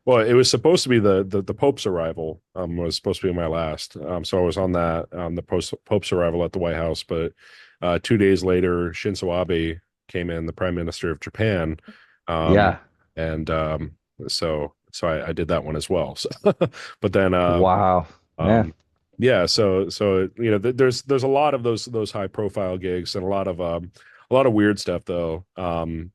C: well, it was supposed to be the Pope's arrival was supposed to be my last. So I was on that the Pope's arrival at the White House, but 2 days later, Shinzo Abe came in, the Prime Minister of Japan, um,
B: Yeah.
C: and so I did that one as well. So, but then
B: Wow. Yeah.
C: um, yeah, so there's a lot of those high profile gigs and a lot of weird stuff though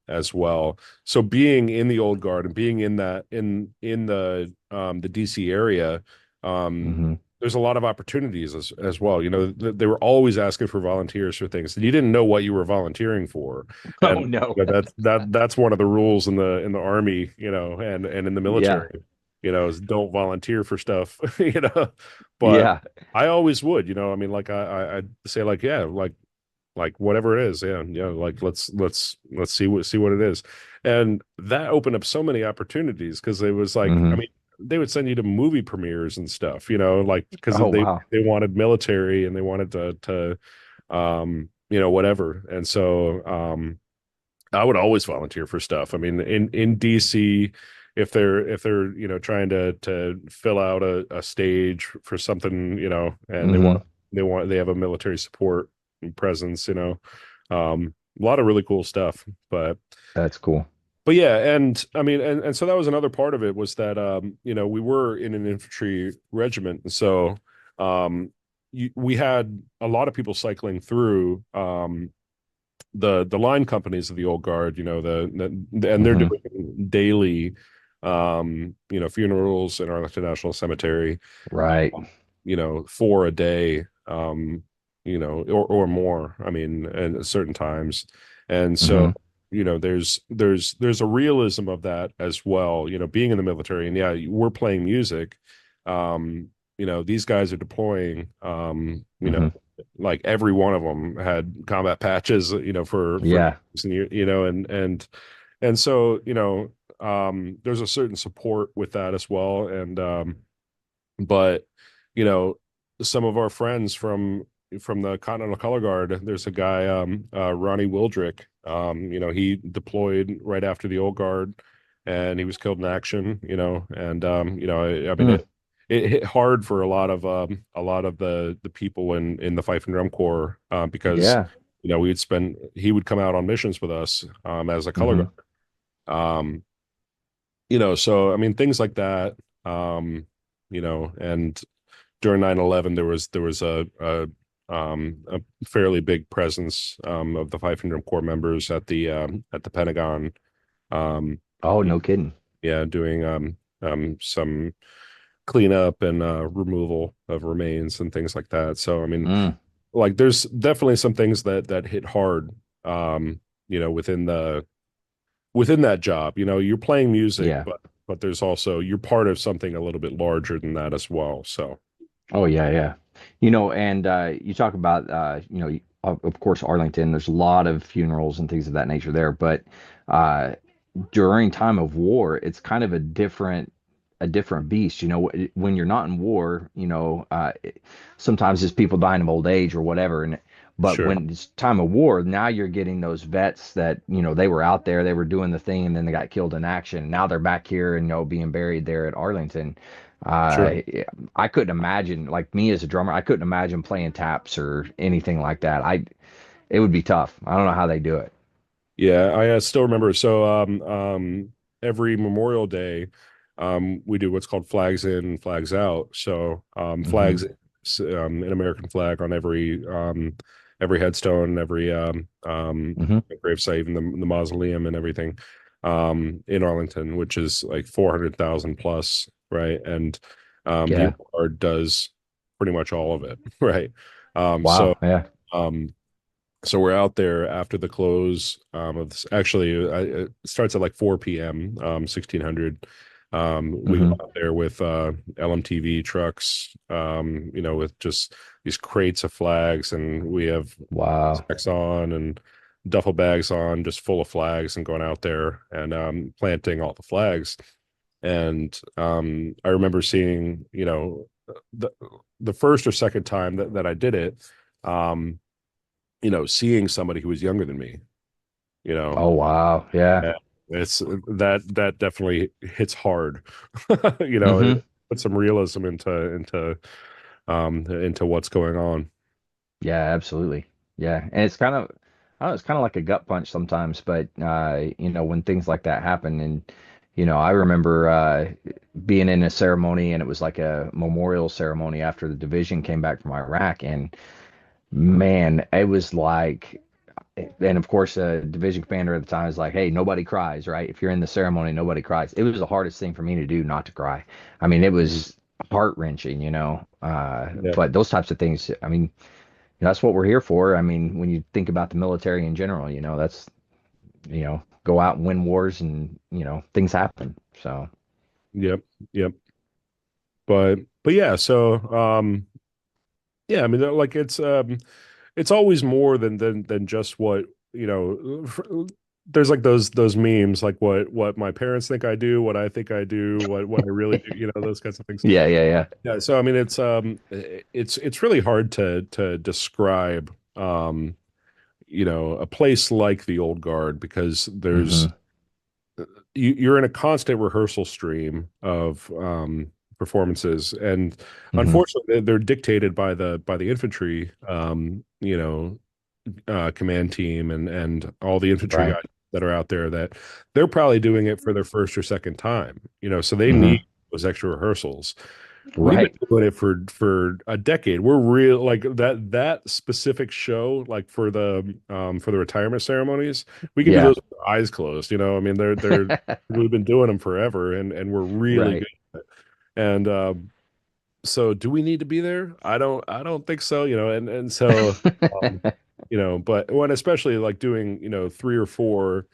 C: as well. So being in the old guard and being in that in the DC area, um
B: Hmm.
C: there's a lot of opportunities as well. They were always asking for volunteers for things and you didn't know what you were volunteering for.
B: Oh,
C: And
B: no.
C: that's one of the rules in the army, and in the
B: Yeah.
C: military, is don't volunteer for stuff, but
B: Yeah.
C: I always would, I mean, like I'd say like, yeah, like whatever it is, yeah, like let's see what it is. And that opened up so many opportunities because it was like, I
B: Hmm.
C: mean, they would send you to movie premieres and stuff, like because
B: Oh,
C: they
B: wow.
C: they wanted military and they wanted to whatever. And so I would always volunteer for stuff. I mean, in DC, if they're trying to fill out a stage for something, and
B: Hmm.
C: they have a military support presence, a lot of really cool stuff.
B: That's cool.
C: But yeah, and I mean, and so that was another part of it was that we were in an infantry regiment, and so we had a lot of people cycling through the line companies of the old guard, and they're
B: Hmm.
C: doing daily funerals in Arlington National Cemetery,
B: Right.
C: for a day, or more, I mean, and at certain times. And so
B: Hmm.
C: there's a realism of that as well, being in the military. And yeah, we're playing music, these guys are deploying,
B: Hmm.
C: like every one of them had combat patches, for
B: Yeah.
C: names, and and so there's a certain support with that as well. And but you know some of our friends from the Continental Color Guard, there's a guy, Ronnie Wildrick, he deployed right after the old guard and he was killed in action, and I mean
B: Mm.
C: it hit hard for a lot of the people in the Fife and Drum Corps, because
B: Yeah.
C: you know, he would come out on missions with us as a color
B: Hmm.
C: guard. Um, you know, so I mean, things like that. Um, you know, and during 9/11, there was a fairly big presence of the 500 Corps members at the Pentagon. Um,
B: Oh, no kidding.
C: yeah, doing some cleanup and removal of remains and things like that. So I mean,
B: Mm,
C: like there's definitely some things that hit hard, you know, within that job. You know, you're playing music,
B: yeah.
C: but there's also you're part of something a little bit larger than that as well. So
B: Oh yeah, yeah. And you talk about of course Arlington, there's a lot of funerals and things of that nature there, but uh during time of war, it's kind of a different beast. When you're not in war, sometimes it's people dying of old age or whatever, but
C: sure,
B: when it's time of war, now you're getting those vets that they were out there, they were doing the thing, and then they got killed in action. And now they're back here and being buried there at Arlington.
C: sure.
B: Uh, I couldn't imagine, like me as a drummer, I couldn't imagine playing taps or anything like that. It would be tough. I don't know how they do it.
C: Yeah, I still remember. So, every Memorial Day, we do what's called flags in, flags out. So,
B: Hmm.
C: flags, an American flag on every headstone, every
B: Hmm.
C: gravesite, and the mausoleum and everything, in Arlington, which is like 400,000 plus, right? And the
B: Yeah.
C: Old Guard does pretty much all of it, right? So,
B: Wow. Yeah.
C: um, so we're out there after the close of this. Actually, it starts at like 4 p.m. 1600. We go
B: Hmm.
C: out there with LMTV trucks, you know, with just these crates of flags, and we have
B: Wow.
C: sacks on and duffel bags on, just full of flags, and going out there and planting all the flags. And I remember seeing, you know, the the first or second time that I did it. Um, you know, seeing somebody who was younger than me, you know,
B: Oh wow. Yeah.
C: yeah, it's that definitely hits hard. You know, it
B: Hmm.
C: puts some realism into what's going on.
B: Yeah, absolutely. Yeah. And it's kind of I don't know, it's kind of like a gut punch sometimes, but when things like that happen. And I remember being in a ceremony, and it was like a memorial ceremony after the division came back from Iraq. And man, it was like, and of course, the division commander at the time is like, "Hey, nobody cries, right? If you're in the ceremony, nobody cries." It was the hardest thing for me to do, not to cry. I mean, it was heart wrenching,
C: Yeah,
B: but those types of things, I mean, that's what we're here for. I mean, when you think about the military in general, that's, go out and win wars, and, things happen. So,
C: yep, yep. But yeah, so yeah, I mean, like it's always more than just what, you know. There's like those memes, like what my parents think I do, what I think I do, what I really do, you know, those kinds of things.
B: yeah, yeah, yeah.
C: Yeah, so I mean it's really hard to describe you know, a place like the Old Guard because there's
B: Hmm.
C: you're in a constant rehearsal stream of performances, and
B: Hmm.
C: unfortunately they're dictated by the infantry, you know, command team and all the infantry
B: Right.
C: guys that are out there, that they're probably doing it for their first or second time, you know, so they need
B: Hmm.
C: those extra rehearsals. We've been
B: Right.
C: doing it for a decade. We're real like that specific show, like for the retirement ceremonies. We can do
B: Yeah.
C: those with our eyes closed. You know, I mean, they're we've been doing them forever, and we're really
B: Right.
C: good. And so, do we need to be there? I don't think so. You know, and so um, you know, but when especially like doing, you know, three or four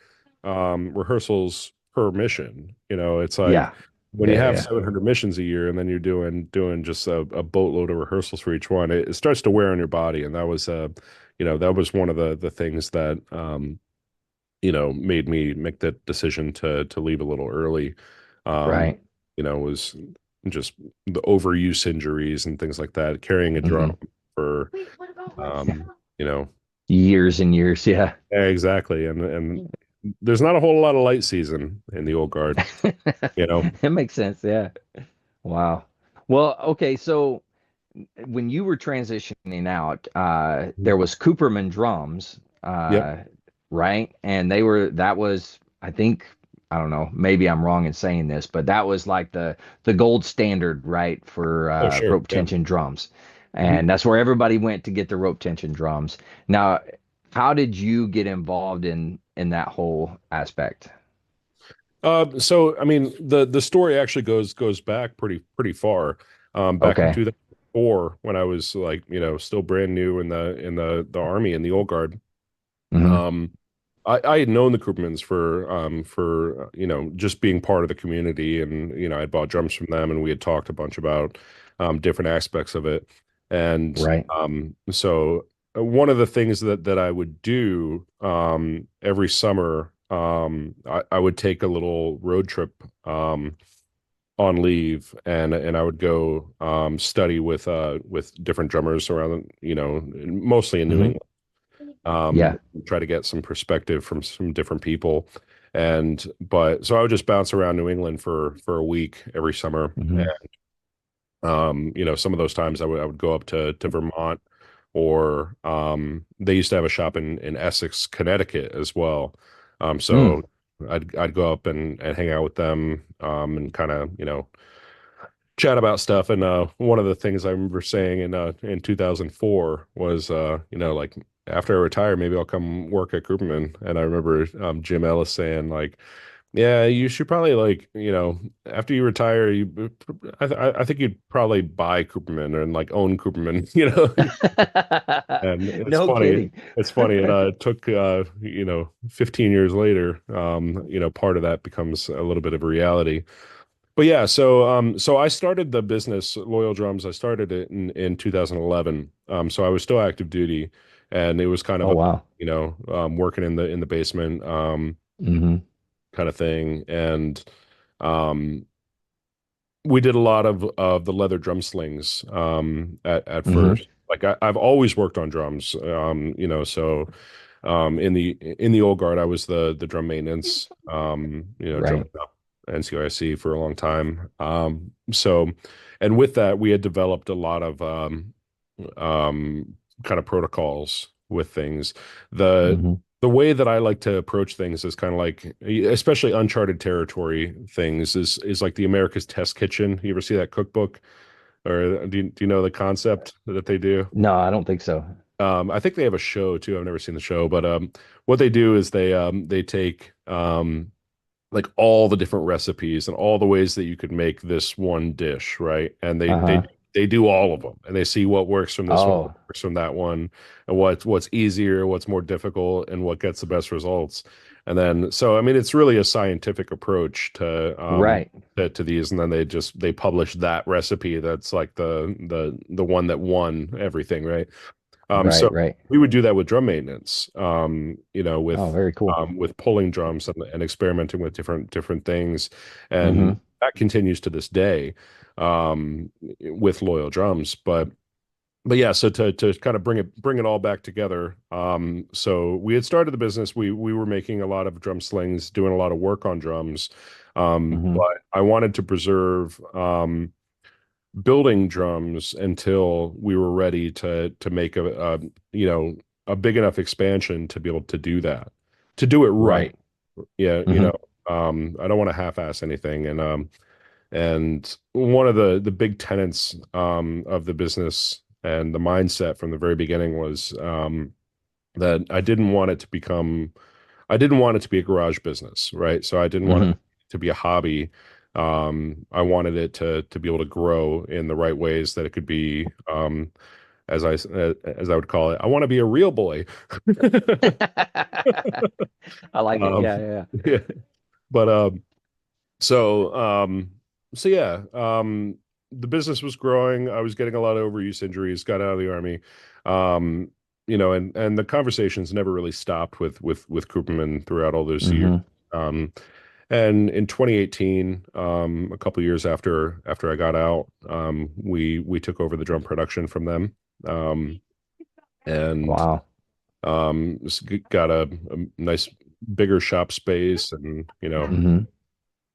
C: rehearsals per mission, you know, it's like
B: Yeah.
C: when you
B: Yeah.
C: have
B: Yeah.
C: 700 missions a year and then you're doing just a boatload of rehearsals for each one, it starts to wear on your body. And that was you know, that was one of the things that you know, made me make that decision to leave a little early. Um,
B: Right.
C: you know, was just the overuse injuries and things like that, carrying a drum
B: Hmm.
C: for you know,
B: Years and years. Yeah.
C: exactly. And there's not a whole lot of light season in the old guard, you know.
B: It makes sense. Yeah. Wow. Well, okay. So, when you were transitioning out,
C: Mhm.
B: there was Cooperman drums,
C: Yep.
B: right? And that was, I think, I don't know, maybe I'm wrong in saying this, but that was like the gold standard, right, for
C: Oh, sure.
B: rope
C: Yeah.
B: tension drums.
C: Mhm.
B: And that's where everybody went to get the rope tension drums. Now, how did you get involved in that whole aspect?
C: So I mean, the story actually goes back pretty far. Back in
B: Okay.
C: 2004, when I was like, still brand new in the army in the old guard.
B: Hmm.
C: Um, I had known the Koopmans for just being part of the community, and I bought drums from them, and we had talked a bunch about different aspects of it. And
B: Right.
C: so one of the things that I would do every summer, I would take a little road trip on leave, and I would go study with different drummers around, mostly in New
B: Hmm.
C: England,
B: Yeah.
C: try to get some perspective from some different people. But so I would just bounce around New England for a week every summer.
B: Hmm.
C: Some of those times I would go up to Vermont, or they used to have a shop in Essex, Connecticut as well.
B: Mm.
C: So I'd go up and hang out with them, and kind of, chat about stuff. And one of the things I remember saying in 2004 was, like, after I retire, maybe I'll come work at Cooperman. And I remember Jim Ellis saying, like, yeah, you should probably, like, after you retire, I think you'd probably buy Cooperman and like own Cooperman, And it's
B: No
C: funny.
B: kidding.
C: It's funny. And it took 15 years later, part of that becomes a little bit of a reality. But yeah, so I started the business Loyal Drums. I started it in 2011. So I was still active duty, and it was kind of
B: Oh
C: a,
B: wow.
C: working in the basement,
B: Hmm.
C: kind of thing. And um we did a lot of the leather drum slings at
B: Hmm.
C: first. Like I've always worked on drums. So in the old guard, I was the drum maintenance,
B: Right.
C: drumming up NCOIC for a long time. And with that, we had developed a lot of kind of protocols with things. The
B: Hmm.
C: the way that I like to approach things is kind of like, especially uncharted territory things, is like the America's Test Kitchen. You ever see that cookbook, or do you know the concept that they do?
B: No, I don't think so.
C: I think they have a show too. I've never seen the show, but what they do is they take like all the different recipes and all the ways that you could make this one dish, right? And they they
B: Uh-huh.
C: they do all of them, and they see what works from this one, what
B: Oh,
C: works from that one, and what's easier, what's more difficult, and what gets the best results. And then, so I mean, it's really a scientific approach
B: right.
C: to these, and then they publish that recipe that's like the one that won everything, right? So
B: Right, right.
C: we would do that with drum maintenance,
B: Oh, very cool.
C: with pulling drums and experimenting with different things, and
B: Hmm.
C: that continues to this day, with Loyal Drums. But yeah, so to kind of bring it all back together. So we had started the business. We were making a lot of drum slings, doing a lot of work on drums,
B: Hmm.
C: but I wanted to preserve building drums until we were ready to make a big enough expansion to be able to do that, to do it right.
B: Right.
C: Yeah,
B: Hmm.
C: I don't want to half-ass anything. And one of the big tenets of the business and the mindset from the very beginning was that I didn't want it to be a garage business, right? So I didn't want it
B: Hmm.
C: to be a hobby. I wanted it to be able to grow in the right ways that it could be, as I would call it. I want to be a real boy.
B: I like it.
C: Um,
B: Yeah, yeah,
C: yeah. But so so yeah, the business was growing. I was getting a lot of overuse injuries. Got out of the army. Um, and the conversations never really stopped with Cooperman throughout all those
B: yeah.
C: years.
B: Hmm.
C: Um, and in 2018, a couple years after I got out, we took over the drum production from them, and
B: Wow.
C: got a nice bigger shop space, and
B: Hmm.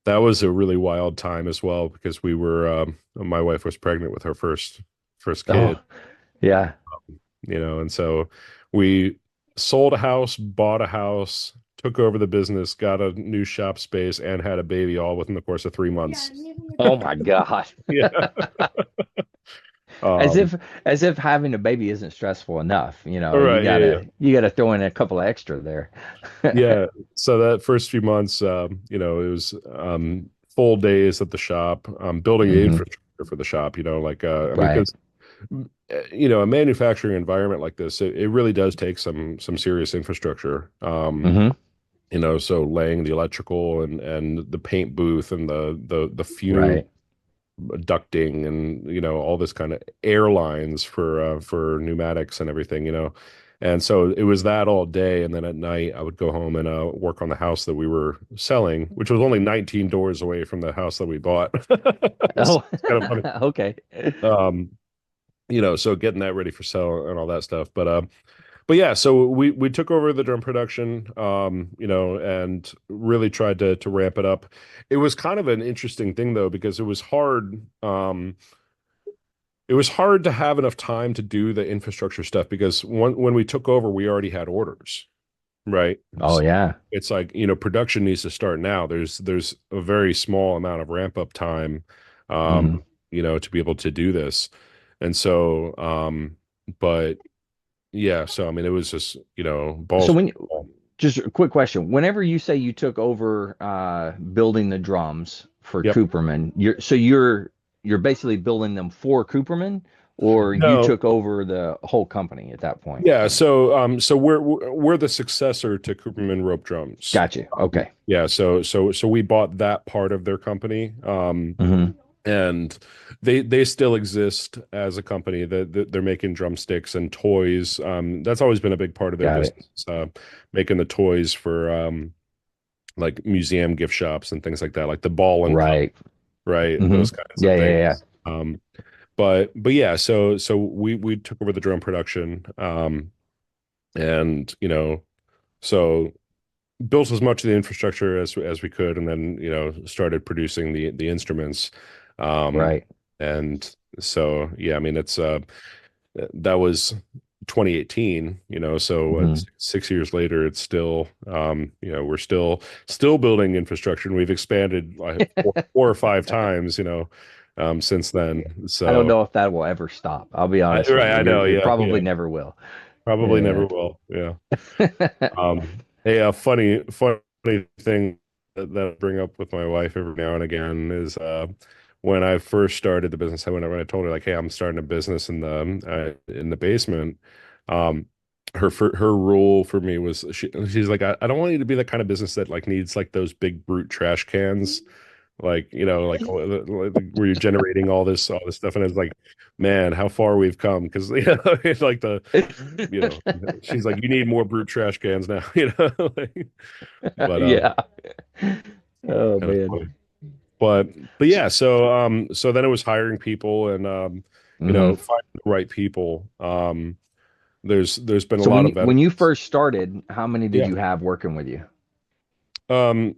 C: that was a really wild time as well, because my wife was pregnant with her first first kid,
B: Oh, yeah.
C: and so we sold a house, bought a house, took over the business, got a new shop space, and had a baby all within the course of 3 months.
B: Oh my God.
C: Yeah.
B: As
C: Um,
B: if as if having a baby isn't stressful enough.
C: all right. Yeah. Yeah.
B: You gotta throw in a couple of extra there.
C: Yeah. So that first few months, it was full days at the shop, building the
B: Hmm.
C: infrastructure for the shop, I mean,
B: Right.
C: because a manufacturing environment like this, it really does take some serious infrastructure.
B: Hmm.
C: So laying the electrical and the paint booth and the fume
B: Right.
C: ducting and all this kind of airlines for pneumatics and everything. And so it was that all day, and then at night I would go home and work on the house that we were selling, which was only 19 doors away from the house that we bought. So
B: Oh,
C: it's kind of funny.
B: okay.
C: um so getting that ready for sale and all that stuff. But yeah, so we took over the drum production, and really tried to ramp it up. It was kind of an interesting thing though, because it was hard to have enough time to do the infrastructure stuff, because when we took over, we already had orders, right?
B: Oh
C: So
B: yeah.
C: it's like, production needs to start now. There's a very small amount of ramp up time,
B: Hmm.
C: to be able to do this. And so, but yeah, so I mean, it was just,
B: So
C: balls.
B: just a quick question. Whenever you say you took over building the drums for
C: Yep.
B: Cooperman, you're basically building them for Cooperman, or you
C: No,
B: took over the whole company at that point?
C: yeah. So we're the successor to Cooperman Rope Drums.
B: Gotcha. Okay.
C: Yeah. So we bought that part of their company.
B: Hmm.
C: And they still exist as a company that they're making drumsticks and toys. That's always been a big part of their
B: Got it.
C: business, making the toys for like museum gift shops and things like that, like the ball and cup,
B: Right.
C: right?
B: Hmm.
C: Those kinds of
B: Yeah, yeah, yeah.
C: things. But yeah, so we took over the drum production, and so built as much of the infrastructure as we could, and then started producing the instruments. um
B: Right.
C: and so yeah, I mean, it's that was 2018, so what,
B: Hmm.
C: 6 years later, it's still we're still building infrastructure, and we've expanded like four or five times, since then.
B: I don't
C: So
B: know if that will ever stop. I'll be honest with
C: right,
B: you.
C: I know,
B: It
C: yeah,
B: probably
C: yeah,
B: never will.
C: probably never
B: Yeah.
C: will, yeah. Hey, a funny thing that I bring up with my wife every now and again is when I first started the business. When I told her, like, hey, I'm starting a business in the basement. Um, her rule for me was, she's like, I don't want you to be the kind of business that like needs like those big brute trash cans, like like where you're generating all this stuff. And it's like, man, how far we've come, because it's like you know, she's like, you need more brute trash cans now, like, but
B: Yeah. Oh
C: kind of
B: man.
C: funny. But but yeah, so then it was hiring people, and
B: Hmm.
C: finding the right people. There's been a
B: So
C: lot of
B: when you
C: veterans.
B: first started, how many did
C: Yeah.
B: you have working with you?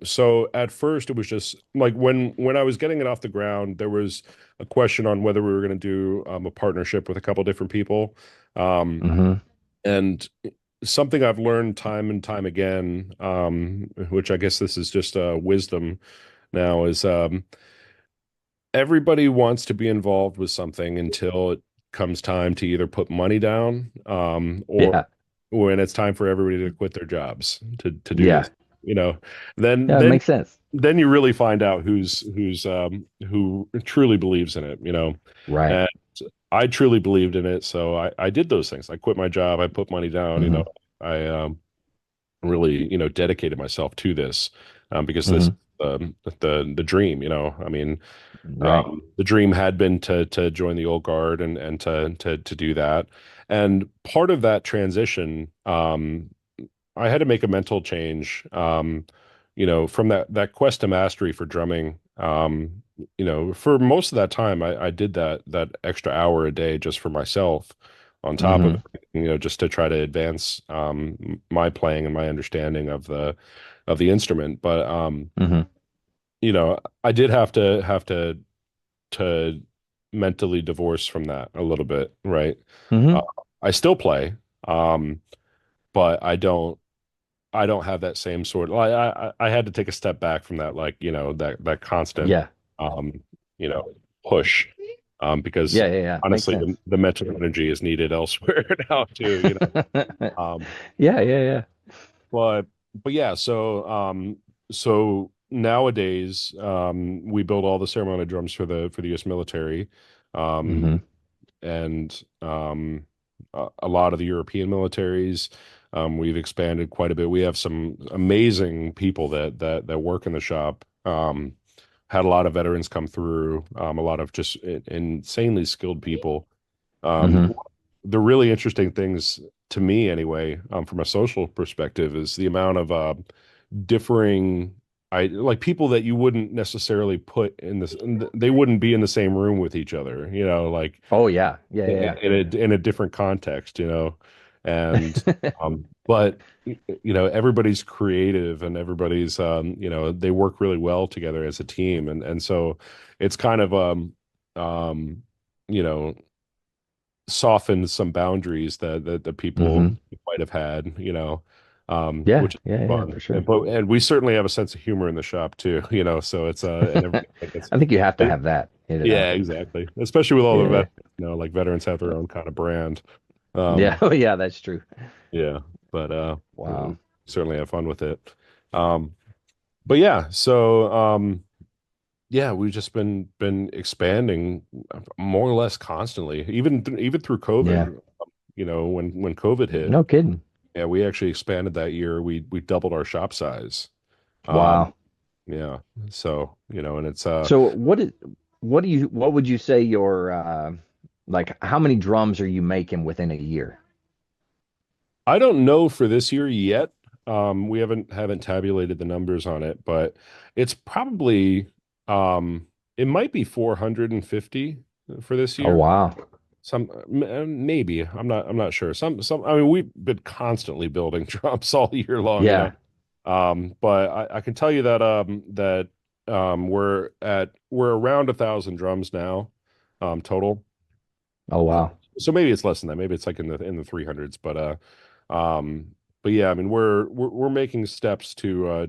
C: So at first it was just like, when I was getting it off the ground, there was a question on whether we were going to do a partnership with a couple different people. Um,
B: Hmm.
C: and something I've learned time and time again, which I guess this is just wisdom now, is everybody wants to be involved with something until it comes time to either put money down, or
B: Yeah.
C: when it's time for everybody to quit their jobs to do
B: Yeah.
C: this. You know, then
B: Yeah, it
C: then
B: makes sense.
C: then you really find out who truly believes in it.
B: Right.
C: And I truly believed in it, so I did those things. I quit my job, I put money down.
B: Hmm.
C: I really dedicated myself to this, because this,
B: Hmm.
C: the dream. I mean,
B: Right.
C: the dream had been to join the old guard, and to do that. And part of that transition, I had to make a mental change, from that quest to mastery for drumming. For most of that time, I did that extra hour a day just for myself, on top of
B: Hmm.
C: it, just to try to advance my playing and my understanding of the instrument. But
B: Hmm.
C: I did have to mentally divorced from that a little bit, right? Uh,
B: Hmm.
C: I still play, um, but I don't have that same sort. I had to take a step back from that, like, that constant,
B: Yeah.
C: um, push, because
B: Yeah. Yeah. Yeah. Makes
C: honestly,
B: sense.
C: the mental energy is needed elsewhere now too. Um,
B: Yeah. Yeah. Yeah.
C: but yeah, so nowadays, we build all the ceremonial drums for the U.S. military, um,
B: Hmm.
C: and a lot of the European militaries. We've expanded quite a bit. We have some amazing people that work in the shop. Had a lot of veterans come through, a lot of just insanely skilled people. Um,
B: Hmm.
C: the really interesting things to me, anyway, from a social perspective, is the amount of differing, I like people that you wouldn't necessarily put in this, they wouldn't be in the same room with each other, like
B: Oh yeah. Yeah. Yeah.
C: in a different context, and but everybody's creative, and everybody's they work really well together as a team, and so it's kind of um you know softened some boundaries that people
B: Hmm.
C: might have had,
B: Yeah.
C: which is
B: Yeah. Yeah.
C: fun.
B: For
C: And
B: sure.
C: but and we certainly have a sense of humor in the shop too, so it's and everything.
B: I think you have to
C: It,
B: have that.
C: yeah, exactly. Especially with all the
B: Yeah.
C: veterans, like veterans have their own kind of brand.
B: Yeah.
C: Um,
B: Oh yeah. That's true.
C: yeah, but
B: Wow.
C: certainly have fun with it. Um, but yeah, so yeah, we've just been expanding more or less constantly, even through
B: Yeah.
C: COVID. When COVID hit,
B: No kidding.
C: yeah, we actually expanded that year. We doubled our shop size. Um,
B: Wow.
C: yeah, so and it's
B: So what would you say your like how many drums are you making within a year?
C: I don't know for this year yet. We haven't tabulated the numbers on it, but it's probably it might be 450 for this
B: Oh
C: year.
B: wow.
C: Maybe. I'm not sure. I mean, we've been constantly building drums all year long,
B: Yeah.
C: But I can tell you we're around 1,000 drums now, total.
B: Oh
C: Uh,
B: wow.
C: so maybe it's less than that. Maybe it's like in the 300s, but yeah, I mean, we're making steps to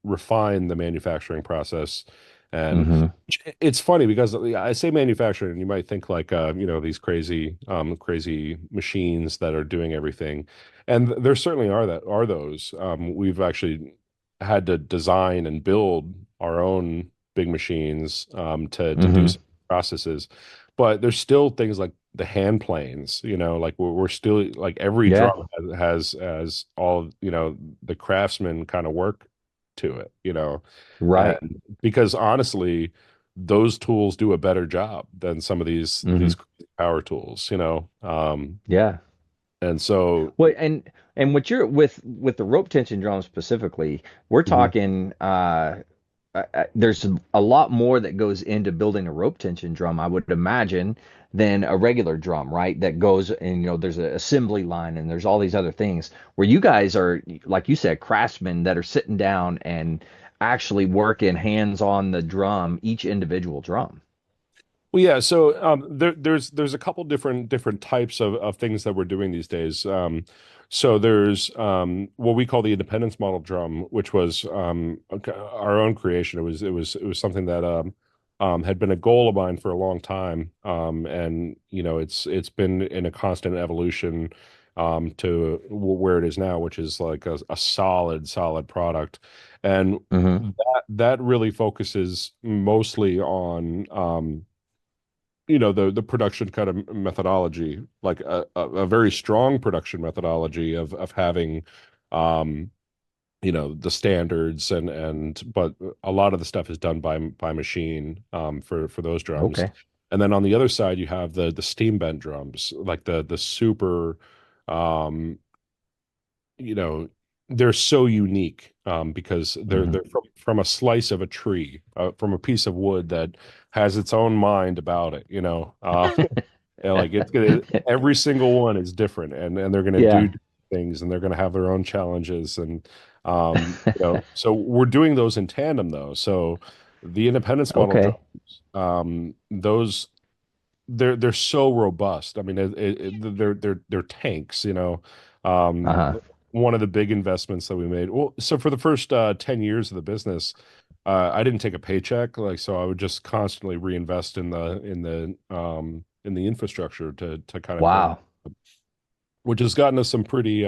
C: refine the manufacturing process. And
B: Hmm.
C: it's funny because I say manufacturing, and you might think like these crazy machines that are doing everything, and there certainly are those. We've actually had to design and build our own big machines, to do
B: Hmm.
C: some processes, but there's still things like the hand planes, like we're still like every
B: Yeah.
C: drum has all the craftsman kind of work to it,
B: Right.
C: and because honestly, those tools do a better job than some of these
B: Hmm.
C: these power tools,
B: Yeah.
C: and so
B: Well, and what you're with the rope tension drum specifically, we're
C: mhm.
B: talking there's a lot more that goes into building a rope tension drum, I would imagine, than a regular drum, right? That goes and there's an assembly line and there's all these other things where you guys are, like you said, craftsmen that are sitting down and actually working hands on the drum, each individual drum.
C: Well, yeah. So there's a couple different types of things that we're doing these days. So there's what we call the independence model drum, which was our own creation. It was something that had been a goal of mine for a long time, and it's been in a constant evolution to where it is now, which is like a solid product, and
B: Hmm.
C: that really focuses mostly on the production kind of methodology, like a very strong production methodology of having um the standards, and but a lot of the stuff is done by machine, for those drums.
B: Okay.
C: And then on the other side you have the steam bent drums, like the super um you know they're so unique, because they're
B: Hmm.
C: they're from a slice of a tree, from a piece of wood that has its own mind about it, and like it's gonna every single one is different, and they're gonna do
B: Yeah.
C: different things, and they're gonna have their own challenges, and so we're doing those in tandem though. So The independence model
B: Okay.
C: drums, those they're so robust. I mean, they're tanks, you know. Um,
B: Uh-huh.
C: one of the big investments that we made. Well, so for the first 10 years of the business, I didn't take a paycheck, like so I would just constantly reinvest in the infrastructure to kind of bring,
B: Wow.
C: which has gotten us some pretty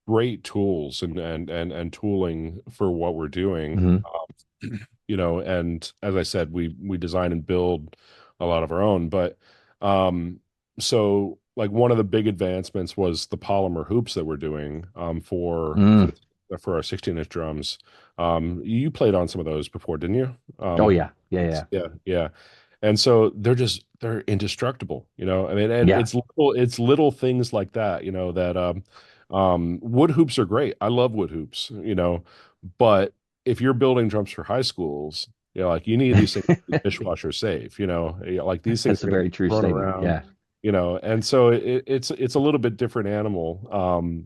C: great tools and tooling for what we're doing.
B: Hmm.
C: You know, and as I said, we design and build a lot of our own. But um, so like one of the big advancements was the polymer hoops that we're doing
B: Mm.
C: for our 16-inch drums. You played on some of those before, didn't you?
B: Oh yeah. Yeah, yeah.
C: Yeah, yeah. And so they're indestructible, you know. I mean, and
B: Yeah.
C: it's little things like that, you know, that wood hoops are great. I love wood hoops, you know, but if you're building drums for high schools, you know, like you need these things to be dishwasher safe, you know, like these things
B: That's
C: are
B: a
C: going to
B: very
C: get
B: true
C: thrown
B: statement.
C: around,
B: Yeah.
C: you know, and so it's a little bit different animal.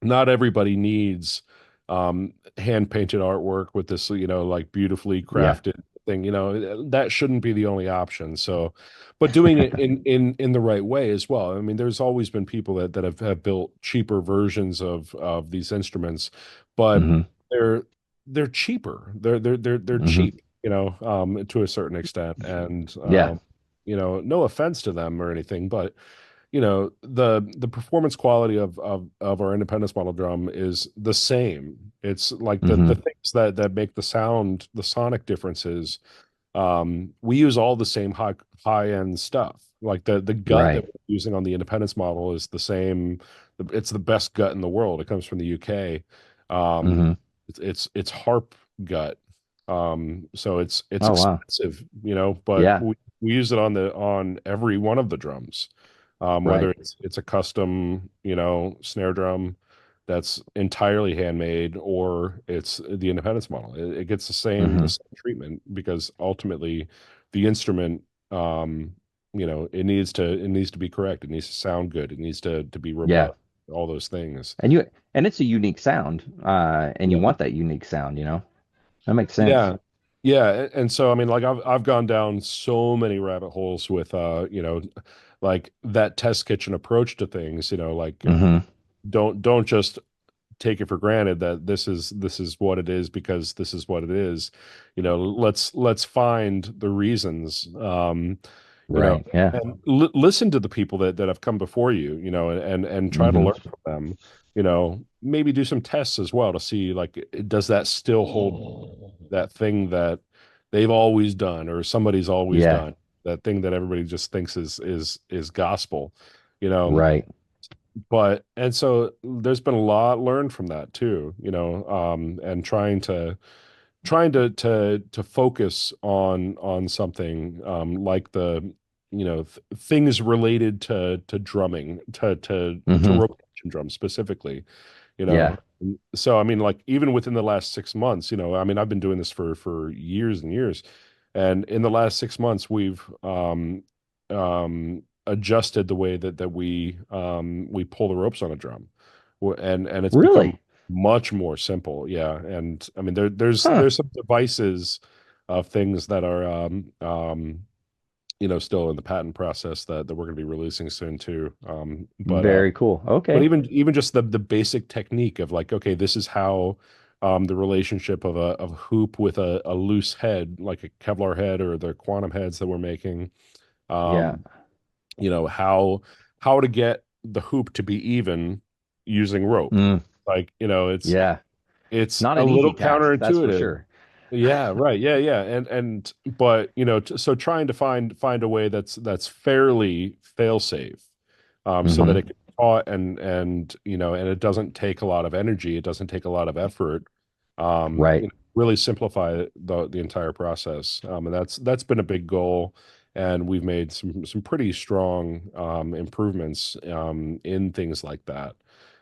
C: Not everybody needs hand painted artwork with this, you know, like beautifully
B: Yeah.
C: crafted thing, you know, that shouldn't be the only option. So, but doing it in the right way as well. I mean, there's always been people that have built cheaper versions of these instruments, but
B: Hmm.
C: they're they're cheaper. They're
B: Hmm.
C: cheap, you know, to a certain extent. And
B: Yeah.
C: you know, no offense to them or anything, but you know, the performance quality of our independence model drum is the same. It's like the
B: Hmm.
C: things that make the sound, the sonic differences. We use all the same high end stuff. Like the gut that
B: Right.
C: we're using on the independence model is the same. It's the best gut in the world. It comes from the UK.
B: Hmm.
C: It's harp gut. So it's
B: Oh wow.
C: expensive, you know, but
B: Yeah.
C: we use it on every one of the drums. Whether
B: Right.
C: it's a custom, you know, snare drum that's entirely handmade or it's the independence model. It gets the
B: Hmm.
C: same treatment because ultimately the instrument, you know, it needs to be correct. It needs to sound good. It needs to be
B: Yeah.
C: robust. All those things.
B: And it's a unique sound. And you
C: Yeah.
B: want that unique sound, you know? That makes sense.
C: Yeah. Yeah. And so I mean, like I've gone down so many rabbit holes with you know, like that test kitchen approach to things, you know, like
B: Hmm.
C: don't just take it for granted that this is what it is because this is what it is. You know, let's find the reasons. You know,
B: Right. Yeah.
C: and listen to the people that have come before you. You know, and try to
B: Hmm.
C: learn from them. You know, maybe do some tests as well to see like does that still hold that thing that they've always done or somebody's always
B: Yeah.
C: done, that thing that everybody just thinks is gospel. You know,
B: Right.
C: but and so there's been a lot learned from that too, you know, and trying to focus on something like the you know things related to drumming to
B: Hmm.
C: rotation drums specifically, you
B: Yeah.
C: know. So I mean, like even within the last 6 months, you know, I mean, I've been doing this for years and years, and in the last 6 months, we've adjusted the way that we pull the ropes on a drum, and it's become
B: Really?
C: much more simple. Yeah, and I mean,
B: Huh.
C: there's some devices of things that are you know still in the patent process that we're going to be releasing soon too.
B: Very cool.
C: But
B: Okay.
C: even just the basic technique of like, okay, this is how the relationship of a hoop with a loose head, like a Kevlar head or the quantum heads that we're making,
B: Yeah.
C: um, you know, how to get the hoop to be even using rope.
B: Mm.
C: Like, you know,
B: Yeah.
C: it's
B: Not
C: a
B: an easy
C: little
B: task, that's for
C: counterintuitive.
B: sure.
C: Yeah, right. Yeah, yeah. And but you know, so trying to find a way that's fairly fail safe, so that
B: Hmm.
C: it can be taught and you know, and it doesn't take a lot of energy, it doesn't take a lot of effort.
B: Right.
C: You know, really simplify the entire process. And that's been a big goal. And we've made some pretty strong improvements in things like that.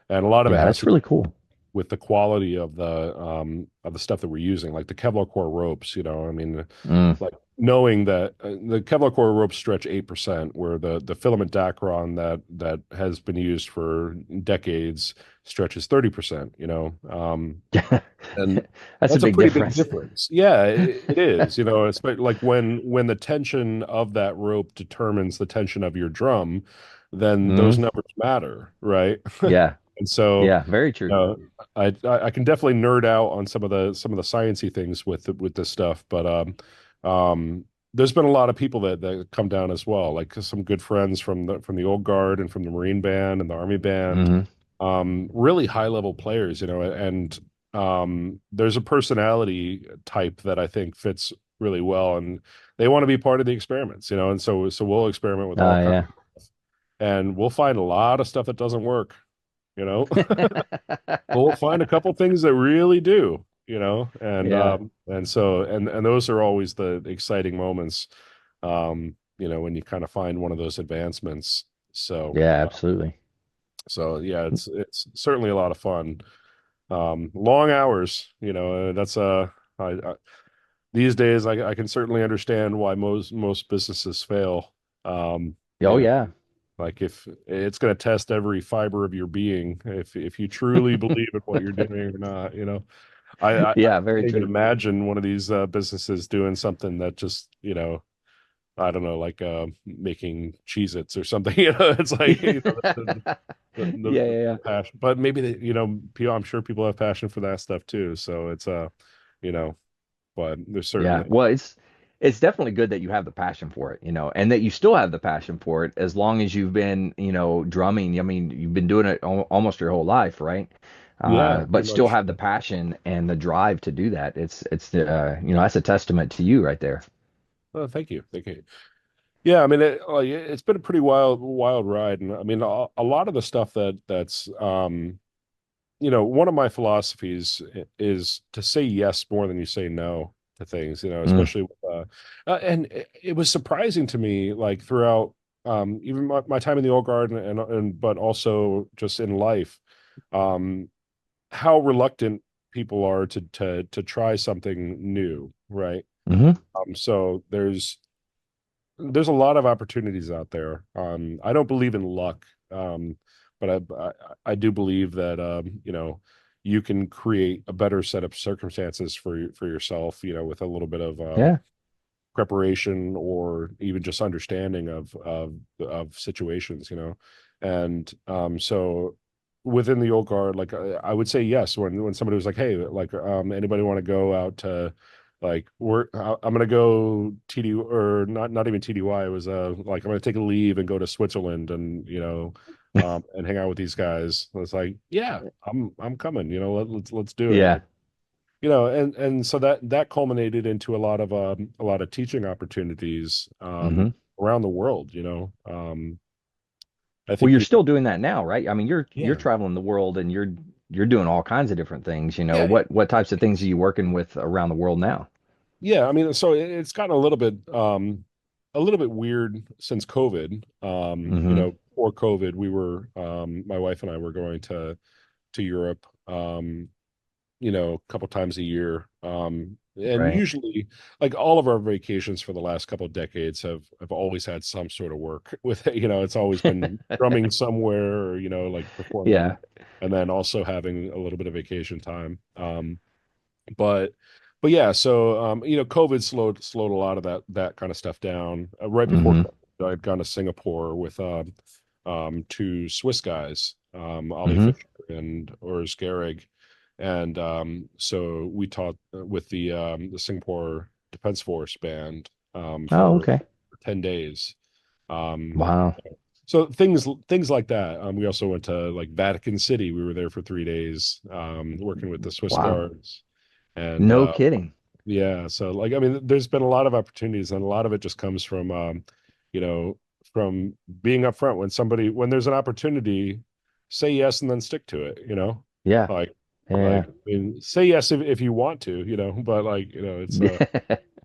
C: And a lot of it
B: Yeah,
C: has
B: that's
C: to do
B: really cool.
C: with the quality of the stuff that we're using, like the Kevlar core ropes, you know, I mean,
B: Mm.
C: like knowing that the Kevlar core ropes stretch 8%, where the filament Dacron that has been used for decades stretches 30%, and
B: That's a
C: that's a
B: big
C: pretty big
B: difference.
C: difference. Yeah, it is, it's like when the tension of that rope determines the tension of your drum, then those
B: Hmm.
C: numbers matter, right?
B: Yeah.
C: And so,
B: Yeah. Very true.
C: uh, I can definitely nerd out on some of the sciencey things with this stuff, but there's been a lot of people that come down as well, like some good friends from the old guard and from the Marine band and the Army band,
B: Hmm.
C: really high level players, and there's a personality type that I think fits really well, and they want to be part of the experiments, and so we'll experiment with all kinds,
B: Yeah.
C: and we'll find a lot of stuff that doesn't work, you know. We'll find a couple things that really do,
B: Yeah.
C: and so and those are always the exciting moments, when you kind of find one of those advancements. So
B: Yeah. Absolutely.
C: so yeah, it's certainly a lot of fun. Long hours, that's I these days I can certainly understand why most businesses fail. Um,
B: Oh,
C: you know,
B: yeah.
C: like if it's going to test every fiber of your being, if you truly believe in what you're doing or not, I
B: Yeah. Very
C: can't even
B: true.
C: imagine one of these businesses doing something that just, I don't know, like making Cheez-Its or something. It's like,
B: Yeah. Yeah.
C: the passion, but maybe people, I'm sure people have passion for that stuff too. So it's you know, but there's
B: Yeah.
C: certainly,
B: Well, it's definitely good that you have the passion for it, and that you still have the passion for it as long as you've been, drumming. I mean, you've been doing it almost your whole life, right?
C: yeah,
B: But
C: pretty
B: still
C: much.
B: have the passion and the drive to do that. That's a testament to you right there.
C: Oh, thank you, thank you. Yeah, I mean, it's been a pretty wild ride, and I mean, a lot of the stuff that's one of my philosophies is to say yes more than you say no to things,
B: Mm,
C: especially with, and it was surprising to me, like throughout, even my time in the old guard and but also just in life, um, how reluctant people are to try something new, right?
B: hmm.
C: So there's a lot of opportunities out there. I don't believe in luck, but I do believe that you can create a better set of circumstances for yourself, with a little bit of
B: Yeah.
C: preparation or even just understanding of situations, and so within the old guard, like I would say yes when somebody was like, hey, like anybody want to go out to, like, I'm gonna go TD, or not even TDY. It was like, I'm gonna take a leave and go to Switzerland, and and hang out with these guys. It's like, yeah, I'm coming, let's do it.
B: Yeah.
C: And so that culminated into a lot of teaching opportunities,
B: Hmm.
C: around the world. I
B: Well,
C: think
B: you're
C: people,
B: still doing that now, right? I mean, you're
C: yeah,
B: traveling the world and you're doing all kinds of different things.
C: yeah,
B: What types of things are you working with around the world now?
C: yeah. I mean, so it's gotten a little bit weird since COVID.
B: Hmm.
C: Before COVID, my wife and I were going to Europe, a couple times a year. And
B: Right.
C: usually, like, all of our vacations for the last couple of decades have always had some sort of work with it. It's always been drumming somewhere, or, like performing,
B: Yeah.
C: and then also having a little bit of vacation time. But but yeah, so COVID slowed a lot of that kind of stuff down. Right before
B: Hmm.
C: COVID, I'd gone to Singapore with two Swiss guys, Ollie
B: Hmm.
C: Fisher and Urs Gehrig, and so we taught with the Singapore Defense Force band,
B: Oh,
C: for
B: okay.
C: 10 days. Um,
B: Wow.
C: so things like that. We also went to, like, Vatican City. We were there for 3 days, working with the Swiss
B: Wow.
C: Guards, and
B: No kidding.
C: yeah. So, like, I mean, there's been a lot of opportunities, and a lot of it just comes you know, from being upfront. When there's an opportunity, say yes and then stick to it.
B: Yeah.
C: Like
B: Yeah.
C: like I mean, say yes if you want to, but, like, it's
B: Yeah.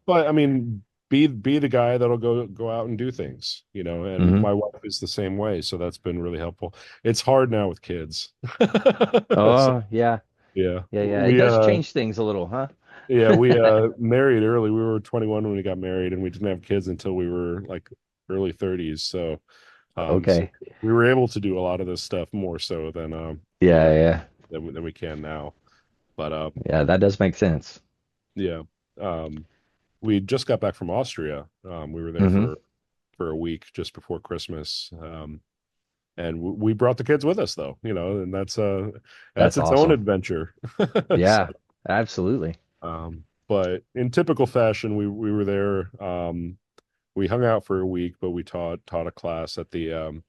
C: but I mean, be the guy that'll go out and do things, and
B: Hmm.
C: my wife is the same way, so that's been really helpful. It's hard now with kids. So,
B: Oh, yeah.
C: yeah.
B: Yeah. Yeah. It
C: We
B: does change things a little, huh?
C: Yeah, we married early. We were 21 when we got married, and we didn't have kids until we were like early 30s. So
B: Okay.
C: we were able to do a lot of this stuff more so than you
B: Yeah,
C: know
B: yeah.
C: than we can now. But
B: Yeah, that does make sense.
C: yeah, um, we just got back from Austria. We were there
B: Hmm.
C: for a week just before Christmas. And we brought the kids with us though, and that's
B: That's
C: its own
B: awesome.
C: adventure. So,
B: Yeah, absolutely.
C: but in typical fashion, we were there. We hung out for a week, but we taught a class at the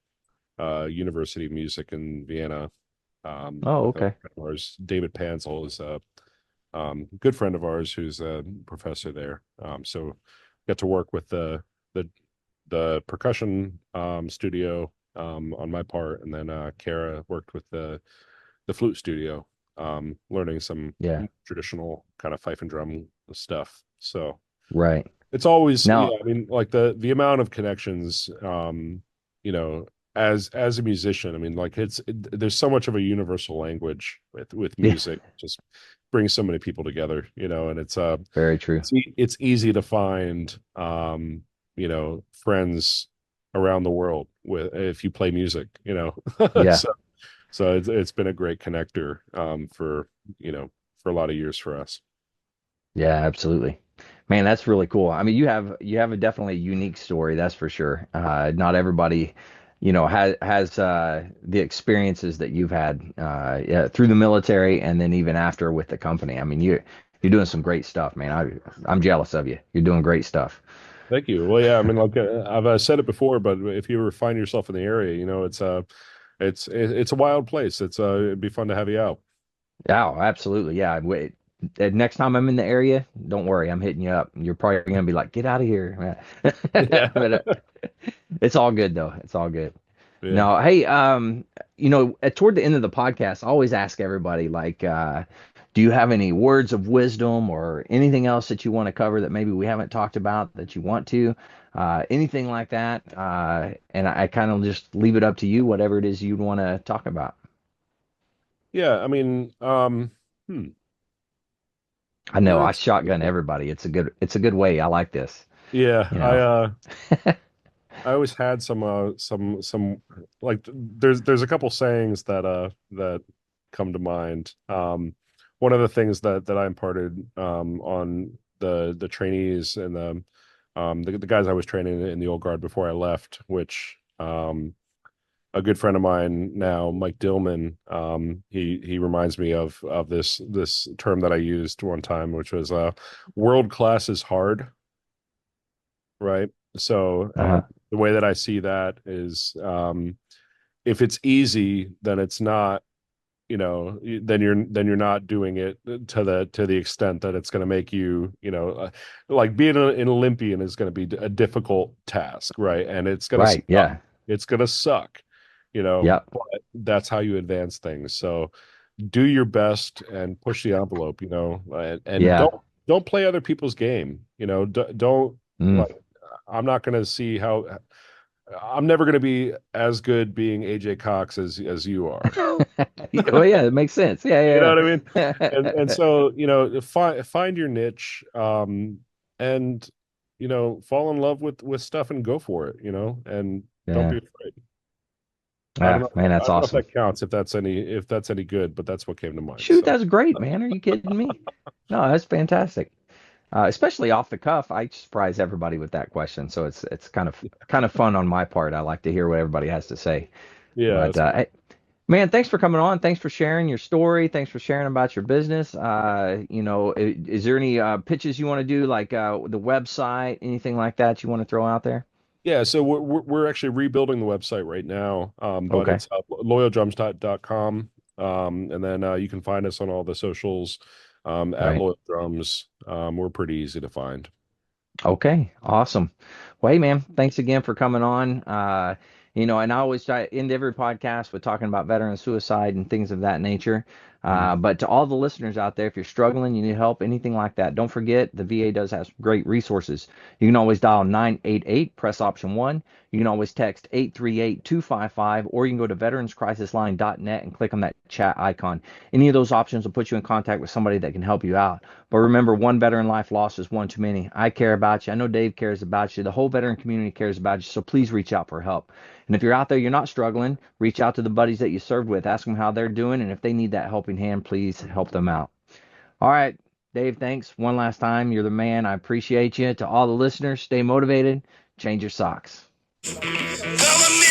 C: University of Music in Vienna,
B: Oh,
C: with a
B: okay.
C: friend of ours. David Panzel is a good friend of ours who's a professor there. So got to work with the the percussion studio on my part, and then Kara worked with the flute studio, learning some
B: Yeah,
C: traditional kind of fife and drum stuff. So
B: right.
C: it's always,
B: Now,
C: yeah, I mean, like the amount of connections, you know, as a musician, I mean, like there's so much of a universal language with
B: yeah,
C: music, just brings so many people together, and
B: very true.
C: it's easy to find friends around the world with if you play music,
B: Yeah,
C: so it's been a great connector for a lot of years for us.
B: yeah, absolutely. Man, that's really cool. I mean, you have a definitely unique story, that's for sure. Not everybody, has the experiences that you've had yeah, through the military and then even after with the company. I mean, you're doing some great stuff, man. I'm jealous of you. You're doing great stuff.
C: Thank you. Well, yeah, I mean, like I've said it before, but if you ever find yourself in the area, it's a wild place. It'd be fun to have you out.
B: Yeah, oh, absolutely. Yeah. Wait, next time I'm in the area, don't worry, I'm hitting you up. You're probably gonna be like, "Get out of here."
C: Yeah,
B: But it's all good though. It's all good.
C: yeah,
B: No, hey, toward the end of the podcast, I always ask everybody, like, do you have any words of wisdom or anything else that you want to cover that maybe we haven't talked about that you want to, anything like that? And I kind of just leave it up to you, whatever it is you'd want to talk about.
C: yeah. I mean, hmm,
B: I know I
C: that's
B: shotgun everybody. It's a good way. I like this,
C: yeah.
B: you
C: I
B: know.
C: I always had some like there's a couple sayings that come to mind. One of the things that I imparted on the trainees and the guys I was training in the old guard before I left, which a good friend of mine now, Mike Dillman, he reminds me of this term that I used one time, which was world class is hard, right? So, and
B: Uh-huh.
C: the way that I see that is, if it's easy, then it's not, then you're not doing it to the extent that it's going to make you, like being an Olympian is going to be a difficult task, right? And it's going to
B: Right.
C: suck.
B: Yeah.
C: It's going to suck,
B: Yep.
C: but that's how you advance things. So do your best and push the envelope, and
B: Yeah.
C: don't play other people's game, don't
B: Mm.
C: like I'm not going to see how I'm never going to be as good being AJ Cox as you are.
B: Well, yeah, it makes sense.
C: You know
B: Yeah.
C: what I mean? And
B: Yeah.
C: so, find your niche, and fall in love with stuff and go for it, and don't be
B: Yeah.
C: afraid. I don't
B: Ah,
C: know.
B: man,
C: I
B: that's
C: don't know if
B: awesome.
C: that counts, if that's any good, but that's what came to mind.
B: Shoot,
C: So
B: that's great, man. Are you kidding me? No, that's fantastic. Especially off the cuff, I surprise everybody with that question, so it's kind of fun on my part. I like to hear what everybody has to say.
C: yeah,
B: But
C: that's cool.
B: hey, man, thanks for coming on. Thanks for sharing your story. Thanks for sharing about your business. Is there any pitches you want to do, like the website, anything like that you want to throw out there?
C: Yeah, so we're actually rebuilding the website right now, but
B: Okay.
C: it's loyaldrums.com, and then you can find us on all the socials at
B: Right.
C: Loyal Drums. We're pretty easy to find.
B: Okay, awesome. Well, hey, man, thanks again for coming on. And I always try to end every podcast with talking about veteran suicide and things of that nature. But to all the listeners out there, if you're struggling, you need help, anything like that, don't forget the VA does have some great resources. You can always dial 988, press option 1. You can always text 838-255, or you can go to veteranscrisisline.net and click on that chat icon. Any of those options will put you in contact with somebody that can help you out. But remember, one veteran life lost is one too many. I care about you. I know Dave cares about you. The whole veteran community cares about you. So please reach out for help. And if you're out there, you're not struggling, reach out to the buddies that you served with. Ask them how they're doing. And if they need that helping hand, please help them out. All right, Dave, thanks one last time. You're the man. I appreciate you. To all the listeners, stay motivated. Change your socks.
A: Tell me